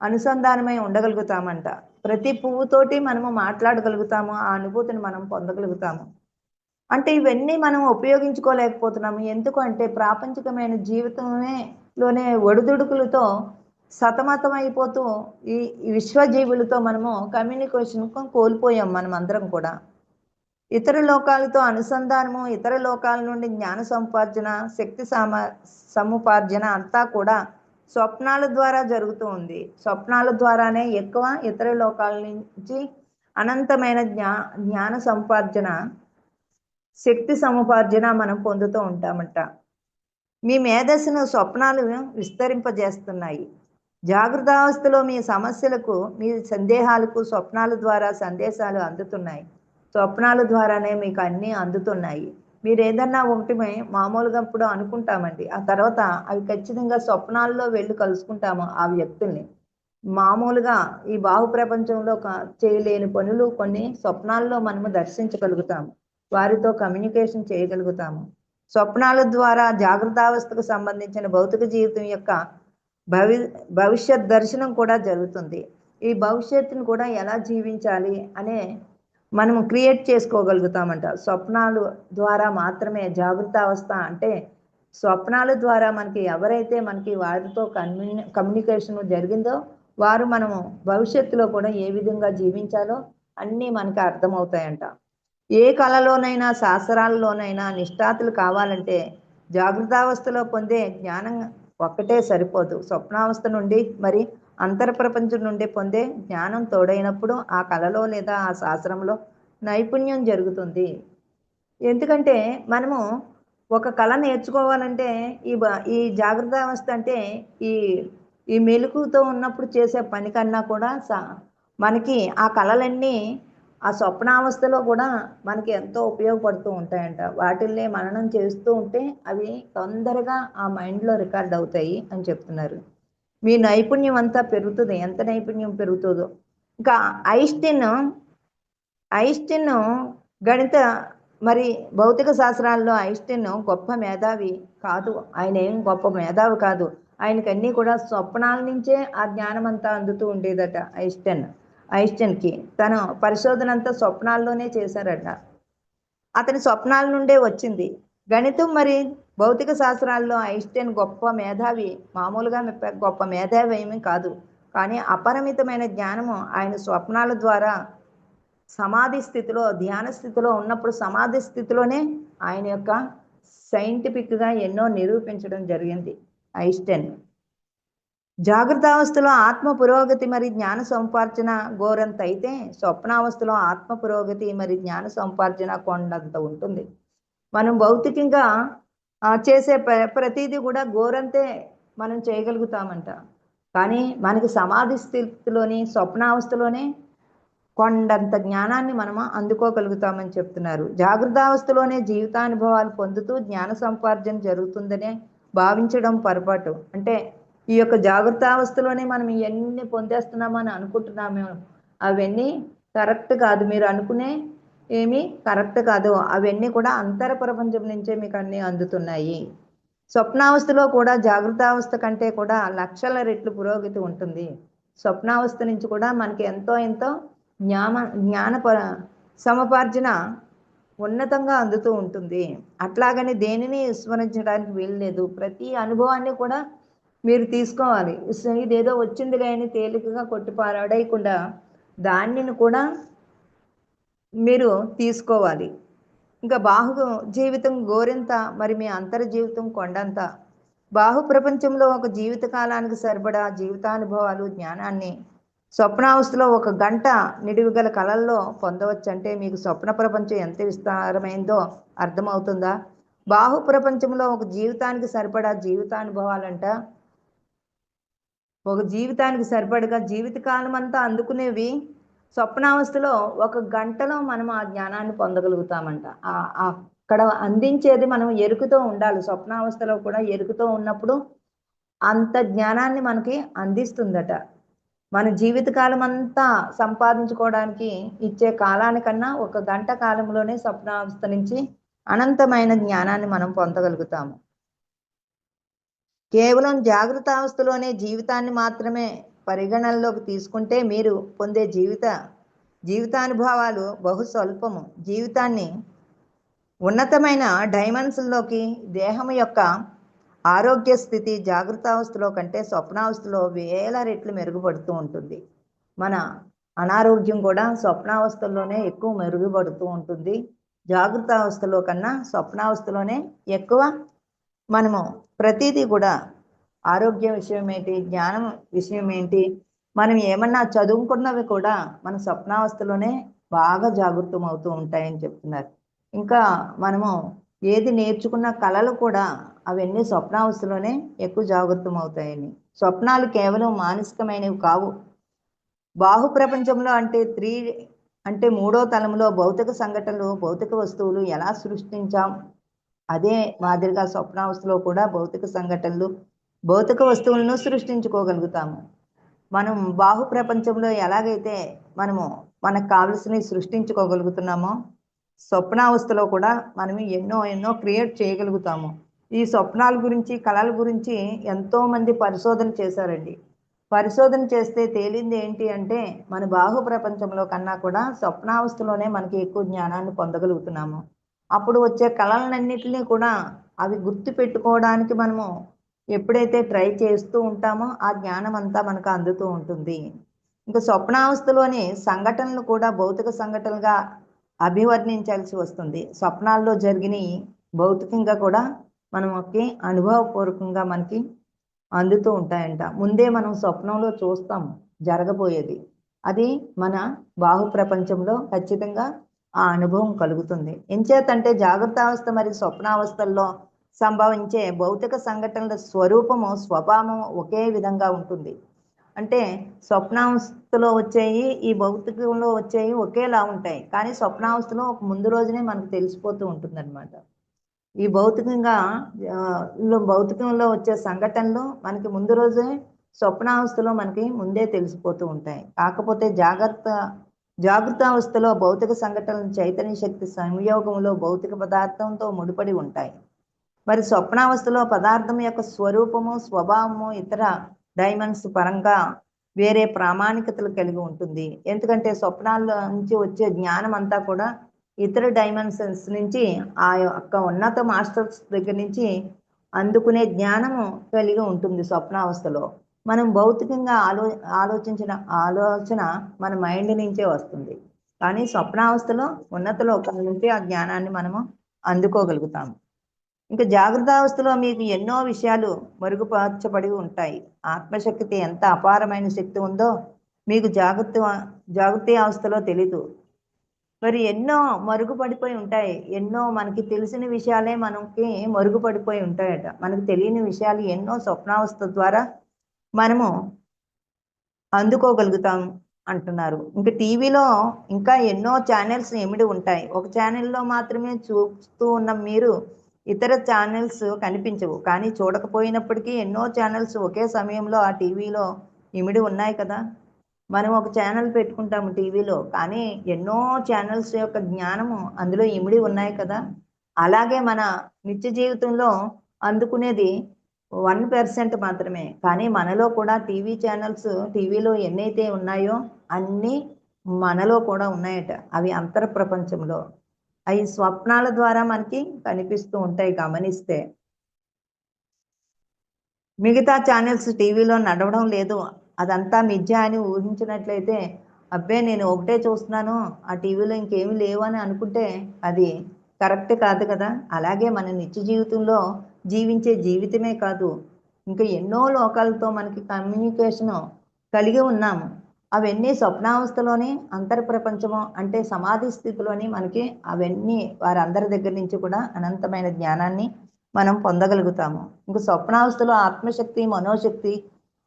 S2: అనుసంధానమై ఉండగలుగుతామంట. ప్రతి పువ్వుతోటి మనము మాట్లాడగలుగుతాము, ఆ అనుభూతిని మనం పొందగలుగుతాము. అంటే ఇవన్నీ మనం ఉపయోగించుకోలేకపోతున్నాము. ఎందుకు అంటే ప్రాపంచికమైన జీవితంలోనే ఒడిదుడుకులతో సతమతం అయిపోతూ ఈ విశ్వజీవులతో మనము కమ్యూనికేషన్ కోల్పోయాం మనం అందరం కూడా. ఇతర లోకాలతో అనుసంధానము, ఇతర లోకాల నుండి జ్ఞాన సముపార్జన, శక్తి సముపార్జన అంతా కూడా స్వప్నాల ద్వారా జరుగుతూ ఉంది. స్వప్నాల ద్వారానే ఎక్కువ ఇతర లోకాల నుంచి అనంతమైన జ్ఞాన సముపార్జన, శక్తి సముపార్జన మనం పొందుతూ ఉంటామంట. మీ మేధస్సును స్వప్నాలు విస్తరింపజేస్తున్నాయి. జాగృతావస్థలో మీ సమస్యలకు, మీ సందేహాలకు స్వప్నాల ద్వారా సందేశాలు అందుతున్నాయి. స్వప్నాల ద్వారానే మీకు అన్నీ అందుతున్నాయి. మీరు ఏదన్నా ఒకటి మామూలుగా ఇప్పుడు అనుకుంటామండి, ఆ తర్వాత అవి ఖచ్చితంగా స్వప్నాల్లో వెళ్ళి కలుసుకుంటాము ఆ వ్యక్తుల్ని. మామూలుగా ఈ బాహు ప్రపంచంలో చేయలేని పనులు కొన్ని స్వప్నాల్లో మనము దర్శించగలుగుతాము, వారితో కమ్యూనికేషన్ చేయగలుగుతాము. స్వప్నాల ద్వారా జాగృతావస్థకు సంబంధించిన భౌతిక జీవితం యొక్క భవిష్యత్ దర్శనం కూడా జరుగుతుంది. ఈ భవిష్యత్తును కూడా ఎలా జీవించాలి అనే మనము క్రియేట్ చేసుకోగలుగుతామంట. స్వప్నాలు ద్వారా మాత్రమే జాగృతావస్థ అంటే స్వప్నాల ద్వారా మనకి ఎవరైతే మనకి వారితో కమ్యూనికేషన్ జరిగిందో వారు మనము భవిష్యత్తులో కూడా ఏ విధంగా జీవించాలో అన్నీ మనకి అర్థమవుతాయంట. ఏ కళలోనైనా శాస్త్రాలలోనైనా నిష్ఠాతులు కావాలంటే జాగృతావస్థలో పొందే జ్ఞానం ఒక్కటే సరిపోదు. స్వప్నావస్థ నుండి మరి అంతర ప్రపంచం నుండి పొందే జ్ఞానం తోడైనప్పుడు ఆ కళలో లేదా ఆ శాస్త్రంలో నైపుణ్యం జరుగుతుంది. ఎందుకంటే మనము ఒక కళ నేర్చుకోవాలంటే ఈ జాగృతావస్థ అంటే ఈ మెలకుతో ఉన్నప్పుడు చేసే పని కన్నా కూడా మనకి ఆ కళలన్నీ ఆ స్వప్నావస్థలో కూడా మనకి ఎంతో ఉపయోగపడుతూ ఉంటాయంట. వాటిల్ని మననం చేస్తూ ఉంటే అవి తొందరగా ఆ మైండ్‌లో రికార్డ్ అవుతాయి అని చెప్తున్నారు. మీ నైపుణ్యం అంతా పెరుగుతుంది. ఎంత నైపుణ్యం పెరుగుతుందో. ఇంకా ఐన్‌స్టీన్ ఐన్‌స్టీన్ గణిత మరి భౌతిక శాస్త్రాల్లో ఐన్‌స్టీన్ గొప్ప మేధావి కాదు. ఆయన ఏం గొప్ప మేధావి కాదు. ఆయనకన్నీ కూడా స్వప్నాల నుంచే ఆ జ్ఞానమంతా అందుతూ ఉండేదట ఐన్‌స్టీన్‌కి. తన పరిశోధన అంతా స్వప్నాల్లోనే చేశారట. అతని స్వప్నాల నుండే వచ్చింది. గణితం మరి భౌతిక శాస్త్రాల్లో ఐన్‌స్టీన్ గొప్ప మేధావి. మామూలుగా గొప్ప మేధావి ఏమీ కాదు. కానీ అపరిమితమైన జ్ఞానము ఆయన స్వప్నాల ద్వారా సమాధి స్థితిలో, ధ్యాన స్థితిలో ఉన్నప్పుడు సమాధి స్థితిలోనే ఆయన యొక్క సైంటిఫిక్‌గా ఎన్నో నిరూపించడం జరిగింది ఐన్‌స్టీన్. జాగ్రత్తావస్థలో ఆత్మ పురోగతి మరి జ్ఞాన సముపార్జన గోరంత అయితే, స్వప్నావస్థలో ఆత్మ పురోగతి మరి జ్ఞాన సముపార్జన కొండంత ఉంటుంది. మనం భౌతికంగా చేసే ప్రతీది కూడా గోరంతే మనం చేయగలుగుతామంట. కానీ మనకి సమాధి స్థితిలోని స్వప్నావస్థలోనే కొండంత జ్ఞానాన్ని మనము అందుకోగలుగుతామని చెప్తున్నారు. జాగ్రత్తావస్థలోనే జీవితానుభవాలు పొందుతూ జ్ఞాన సముపార్జన జరుగుతుందనే భావించడం పొరపాటు. అంటే ఈ యొక్క జాగ్రత్తావస్థలోనే మనం ఇవన్నీ పొందేస్తున్నామని అనుకుంటున్నాము. అవన్నీ కరెక్ట్ కాదు. మీరు అనుకునే ఏమీ కరెక్ట్ కాదు. అవన్నీ కూడా అంతర ప్రపంచం నుంచే మీకు అన్నీ అందుతున్నాయి. స్వప్నావస్థలో కూడా జాగ్రత్తావస్థ కంటే కూడా లక్షల రెట్లు పురోగతి ఉంటుంది. స్వప్నావస్థ నుంచి కూడా మనకి ఎంతో జ్ఞాన సమపార్జన ఉన్నతంగా అందుతూ ఉంటుంది. అట్లాగని దేనిని విస్మరించడానికి వీల్లేదు. ప్రతి అనుభవాన్ని కూడా మీరు తీసుకోవాలి. ఇదేదో వచ్చిందిలే అని తేలికగా కొట్టి పారడేయకుండా దానిని కూడా మీరు తీసుకోవాలి. ఇంకా బాహు జీవితం గోరింత మరి మీ అంతర్ జీవితం కొండంత. బాహు ప్రపంచంలో ఒక జీవిత కాలానికి సరిపడా జీవితానుభవాలు జ్ఞానాన్ని స్వప్నావస్థలో 1 గంట నిడివిగల కలల్లో పొందవచ్చు. అంటే మీకు స్వప్న ప్రపంచం ఎంత విస్తారమైందో అర్థమవుతుందా? బాహు ప్రపంచంలో ఒక జీవితానికి సరిపడా జీవితానుభవాలంట. ఒక జీవితానికి సరిపడగా జీవితకాలం అంతా అందుకునేవి స్వప్నావస్థలో 1 గంటలో మనం ఆ జ్ఞానాన్ని పొందగలుగుతామంట. అక్కడ అందించేది మనం ఎరుకుతో ఉండాలి. స్వప్నావస్థలో కూడా ఎరుకుతో ఉన్నప్పుడు అంత జ్ఞానాన్ని మనకి అందిస్తుందట. మన జీవితకాలం అంతా సంపాదించుకోవడానికి ఇచ్చే కాలానికన్నా 1 గంట కాలంలోనే స్వప్నావస్థ నుంచి అనంతమైన జ్ఞానాన్ని మనం పొందగలుగుతాము. కేవలం జాగ్రత్తావస్థలోనే జీవితాన్ని మాత్రమే పరిగణనలోకి తీసుకుంటే మీరు పొందే జీవితానుభవాలు బహు స్వల్పము. జీవితాన్ని ఉన్నతమైన డైమెన్షన్లోకి దేహం యొక్క ఆరోగ్య స్థితి జాగ్రత్తావస్థలో కంటే స్వప్నావస్థలో వేల రెట్లు మెరుగుపడుతూ ఉంటుంది. మన అనారోగ్యం కూడా స్వప్నావస్థలోనే ఎక్కువ మెరుగుపడుతూ ఉంటుంది. జాగ్రత్తావస్థలో కన్నా స్వప్నావస్థలోనే ఎక్కువ మనము ప్రతిదీ కూడా ఆరోగ్య విషయం ఏంటి, జ్ఞానం విషయం ఏంటి, మనం ఏమన్నా చదువుకున్నవి కూడా మన స్వప్నావస్థలోనే బాగా జాగృతం అవుతూ ఉంటాయని చెప్తున్నారు. ఇంకా మనము ఏది నేర్చుకున్న కళలు కూడా అవన్నీ స్వప్నావస్థలోనే ఎక్కువ జాగృతం అవుతాయని. స్వప్నాలు కేవలం మానసికమైనవి కావు. బాహు ప్రపంచంలో అంటే 3వ తలంలో భౌతిక సంఘటనలు, భౌతిక వస్తువులు ఎలా సృష్టించాం అదే మాదిరిగా స్వప్నావస్థలో కూడా భౌతిక సంఘటనలు, భౌతిక వస్తువులను సృష్టించుకోగలుగుతాము. మనం బాహు ప్రపంచంలో ఎలాగైతే మనకు కావలసినవి సృష్టించుకోగలుగుతున్నామో స్వప్నావస్థలో కూడా మనం ఎన్నో క్రియేట్ చేయగలుగుతాము. ఈ స్వప్నాల గురించి, కళల గురించి ఎంతోమంది పరిశోధన చేశారండి. పరిశోధన చేస్తే తేలింది ఏంటి అంటే మన బాహు ప్రపంచంలో కన్నా కూడా స్వప్నావస్థలోనే మనకి ఎక్కువ జ్ఞానాన్ని పొందగలుగుతున్నాము. అప్పుడు వచ్చే కళలన్నింటినీ కూడా అవి గుర్తు పెట్టుకోవడానికి మనము ఎప్పుడైతే ట్రై చేస్తూ ఉంటామో ఆ జ్ఞానం అంతా మనకు అందుతూ ఉంటుంది. ఇంకా స్వప్నావస్థలోని సంఘటనలు కూడా భౌతిక సంఘటనలుగా అభివర్ణించాల్సి వస్తుంది. స్వప్నాల్లో జరిగినవి భౌతికంగా కూడా మనకి అనుభవపూర్వకంగా మనకి అందుతూ ఉంటాయంట. ముందే మనం స్వప్నంలో చూస్తాం జరగబోయేది. అది మన బాహు ప్రపంచంలో ఖచ్చితంగా ఆ అనుభవం కలుగుతుంది. ఎంచేతంటే జాగ్రత్తావస్థ మరియు స్వప్నావస్థల్లో సంభవించే భౌతిక సంఘటనల స్వరూపము, స్వభావము ఒకే విధంగా ఉంటుంది. అంటే స్వప్నావస్థలో వచ్చేవి ఈ భౌతికంలో వచ్చేవి ఒకేలా ఉంటాయి, కానీ స్వప్నావస్థలో ఒక ముందు రోజునే మనకు తెలిసిపోతూ ఉంటుందన్నమాట. ఈ భౌతికంలో వచ్చే సంఘటనలు మనకి ముందు రోజే స్వప్నావస్థలో మనకి ముందే తెలిసిపోతూ ఉంటాయి. కాకపోతే జాగృతావస్థలో భౌతిక సంఘటనలు చైతన్య శక్తి సంయోగంలో భౌతిక పదార్థంతో ముడిపడి ఉంటాయి. మరి స్వప్నావస్థలో పదార్థం యొక్క స్వరూపము, స్వభావము ఇతర డైమెన్షన్స్ పరంగా వేరే ప్రామాణికతలు కలిగి ఉంటుంది. ఎందుకంటే స్వప్నాల్లో నుంచి వచ్చే జ్ఞానం అంతా కూడా ఇతర డైమెన్షన్స్ నుంచి ఆ యొక్క ఉన్నత మాస్టర్స్ దగ్గర నుంచి అందుకునే జ్ఞానము కలిగి ఉంటుంది స్వప్నావస్థలో. మనం భౌతికంగా ఆలోచించిన ఆలోచన మన మైండ్ నుంచే వస్తుంది, కానీ స్వప్నావస్థలో ఉన్నత లోకాల నుంచి ఆ జ్ఞానాన్ని మనము అందుకోగలుగుతాము. ఇంకా జాగృతావస్థలో మీకు ఎన్నో విషయాలు మరుగుపరచబడి ఉంటాయి. ఆత్మశక్తి ఎంత అపారమైన శక్తి ఉందో మీకు జాగృతి అవస్థలో తెలీదు. మరి ఎన్నో మరుగుపడిపోయి ఉంటాయి. ఎన్నో మనకి తెలిసిన విషయాలే మనకి మరుగుపడిపోయి ఉంటాయట. మనకు తెలియని విషయాలు ఎన్నో స్వప్నావస్థ ద్వారా మనము అందుకోగలుగుతాం అంటున్నారు. ఇంకా టీవీలో ఇంకా ఎన్నో ఛానల్స్ ఎమిడి ఉంటాయి. ఒక ఛానల్లో మాత్రమే చూస్తూ ఉన్న మీరు ఇతర ఛానల్స్ కనిపించవు, కానీ చూడకపోయినప్పటికీ ఎన్నో ఛానల్స్ ఒకే సమయంలో ఆ టీవీలో ఇమిడి ఉన్నాయి కదా. మనం ఒక ఛానల్ పెట్టుకుంటాము టీవీలో, కానీ ఎన్నో ఛానల్స్ యొక్క జ్ఞానము అందులో ఇమిడి ఉన్నాయి కదా. అలాగే మన నిత్య జీవితంలో అందుకునేది 1% మాత్రమే, కానీ మనలో కూడా టీవీ ఛానల్స్ టీవీలో ఎన్నైతే ఉన్నాయో అన్నీ మనలో కూడా ఉన్నాయట. అవి అంతర ప్రపంచంలో, అవి స్వప్నాల ద్వారా మనకి కనిపిస్తూ ఉంటాయి గమనిస్తే. మిగతా ఛానల్స్ టీవీలో నడవడం లేదు, అదంతా మిథ్య అని ఊహించినట్లయితే, అబ్బే నేను ఒకటే చూస్తున్నాను, ఆ టీవీలో ఇంకేమీ లేవు అని అనుకుంటే అది కరెక్ట్ కాదు కదా. అలాగే మన నిత్య జీవితంలో జీవించే జీవితమే కాదు, ఇంకా ఎన్నో లోకాలతో మనకి కమ్యూనికేషను కలిగి ఉన్నాము. అవన్నీ స్వప్నావస్థలోని అంతర్ ప్రపంచము అంటే సమాధి స్థితిలోని మనకి అవన్నీ వారందరి దగ్గర నుంచి కూడా అనంతమైన జ్ఞానాన్ని మనం పొందగలుగుతాము. ఇంకా స్వప్నావస్థలో ఆత్మశక్తి, మనోశక్తి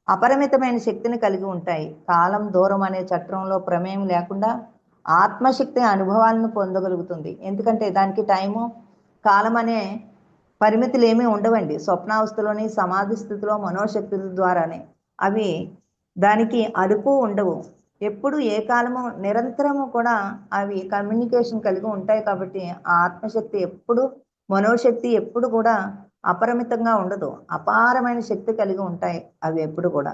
S2: అపరిమితమైన శక్తిని కలిగి ఉంటాయి. కాలం, దూరం అనే చట్రంలో ప్రమేయం లేకుండా ఆత్మశక్తి అనుభవాలను పొందగలుగుతుంది. ఎందుకంటే దానికి టైము, కాలం అనే పరిమితులు ఏమీ ఉండవండి. స్వప్నావస్థలోని సమాధి స్థితిలో మనోశక్తుల ద్వారానే అవి దానికి అదుపు ఉండవు. ఎప్పుడు ఏ కాలము నిరంతరము కూడా అవి కమ్యూనికేషన్ కలిగి ఉంటాయి. కాబట్టి ఆ ఆత్మశక్తి ఎప్పుడు, మనోశక్తి ఎప్పుడు కూడా అపరిమితంగా ఉండదు. అపారమైన శక్తి కలిగి ఉంటాయి అవి ఎప్పుడు కూడా.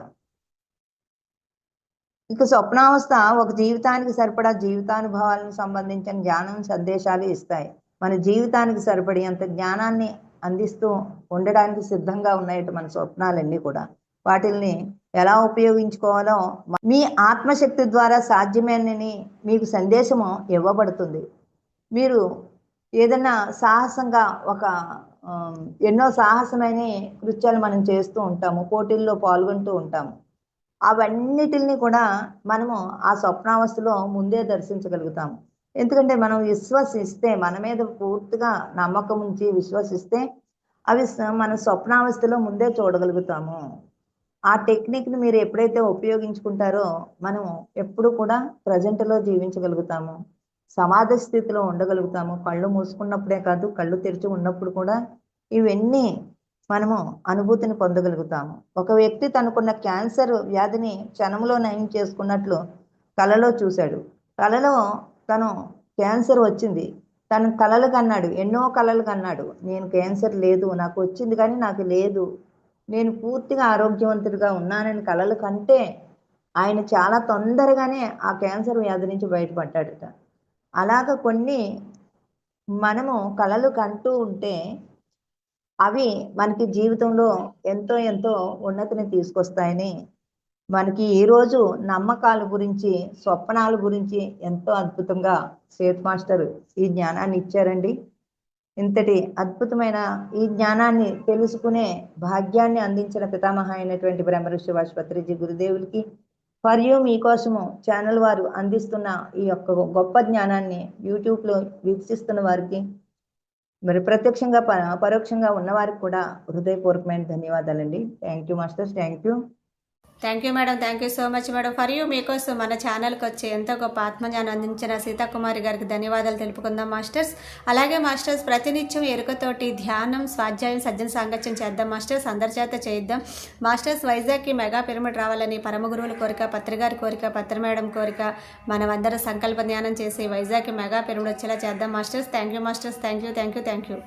S2: ఇక స్వప్నావస్థ ఒక జీవితానికి సరిపడా జీవితానుభవాలను సంబంధించిన జ్ఞానం, సందేశాలు ఇస్తాయి. మన జీవితానికి సరిపడి అంత జ్ఞానాన్ని అందిస్తూ ఉండడానికి సిద్ధంగా ఉన్నాయట మన స్వప్నాలన్నీ కూడా. వాటిల్ని ఎలా ఉపయోగించుకోవాలో మీ ఆత్మశక్తి ద్వారా సాధ్యమేనని మీకు సందేశము ఇవ్వబడుతుంది. మీరు ఏదైనా సాహసంగా ఎన్నో సాహసమైన కృత్యాలు మనం చేస్తూ ఉంటాము, పోటీల్లో పాల్గొంటూ ఉంటాము. అవన్నిటిని కూడా మనము ఆ స్వప్నావస్థలో ముందే దర్శించగలుగుతాము. ఎందుకంటే మనం విశ్వసిస్తే, మన మీద పూర్తిగా నమ్మకం ఉంచి విశ్వసిస్తే అవి మన స్వప్నావస్థలో ముందే చూడగలుగుతాము. ఆ టెక్నిక్ని మీరు ఎప్పుడైతే ఉపయోగించుకుంటారో మనం ఎప్పుడు కూడా ప్రజెంట్లో జీవించగలుగుతాము, సమాధి స్థితిలో ఉండగలుగుతాము. కళ్ళు మూసుకున్నప్పుడే కాదు, కళ్ళు తెరిచి ఉన్నప్పుడు కూడా ఇవన్నీ మనము అనుభూతిని పొందగలుగుతాము. ఒక వ్యక్తి తనకున్న క్యాన్సర్ వ్యాధిని క్షణంలో నయం చేసుకున్నట్లు కలలో చూశాడు. కలలో తను క్యాన్సర్ వచ్చింది, తను కలలు కన్నాడు, ఎన్నో కలలు కన్నాడు. నేను క్యాన్సర్ లేదు, నాకు వచ్చింది కానీ నాకు లేదు, నేను పూర్తిగా ఆరోగ్యవంతుడిగా ఉన్నానని కలలు కంటే ఆయన చాలా తొందరగానే ఆ క్యాన్సర్ వ్యాధి నుంచి బయటపడ్డాడట. అలాగ కొన్ని మనము కలలు కంటూ ఉంటే అవి మనకి జీవితంలో ఎంతో ఎంతో ఉన్నతిని తీసుకొస్తాయని మనకి ఈరోజు నమ్మకాల గురించి, స్వప్నాల గురించి ఎంతో అద్భుతంగా సేత్ మాస్టర్ ఈ జ్ఞానాన్ని ఇచ్చారండి. ఇంతటి అద్భుతమైన ఈ జ్ఞానాన్ని తెలుసుకునే భాగ్యాన్ని అందించిన పితామహ అయినటువంటి బ్రహ్మర్షి సుభాష్ పత్రిజీ గురుదేవులకి మరియు మీకోసము ఛానల్ వారు అందిస్తున్న ఈ యొక్క గొప్ప జ్ఞానాన్ని యూట్యూబ్లో వీక్షిస్తున్న వారికి, మరి ప్రత్యక్షంగా పరోక్షంగా ఉన్నవారికి కూడా హృదయపూర్వకమైన ధన్యవాదాలండి. Thank you masters, thank you.
S1: Thank you madam, thank you so much madam. For you మీకోసం మన ఛానల్కి వచ్చి ఎంతో గొప్ప ఆత్మజ్ఞానం అందించిన సీతాకుమారి గారికి ధన్యవాదాలు తెలుపుకుందాం మాస్టర్స్. అలాగే మాస్టర్స్ ప్రతినిత్యం ఎరుకతోటి ధ్యానం, స్వాధ్యాయం, సజ్జన సాంగత్యం చేద్దాం మాస్టర్స్. అందరి చేత చేద్దాం మాస్టర్స్. వైజాగ్కి మెగా పిరమిడ్ రావాలని పరమ గురువుల కోరిక, పత్రిగారి కోరిక, పత్రి మేడం కోరిక. మనమందరం సంకల్ప ధ్యానం చేసి వైజాగ్కి మెగా పిరమిడ్ వచ్చేలా చేద్దాం masters. Thank you masters. Thank you.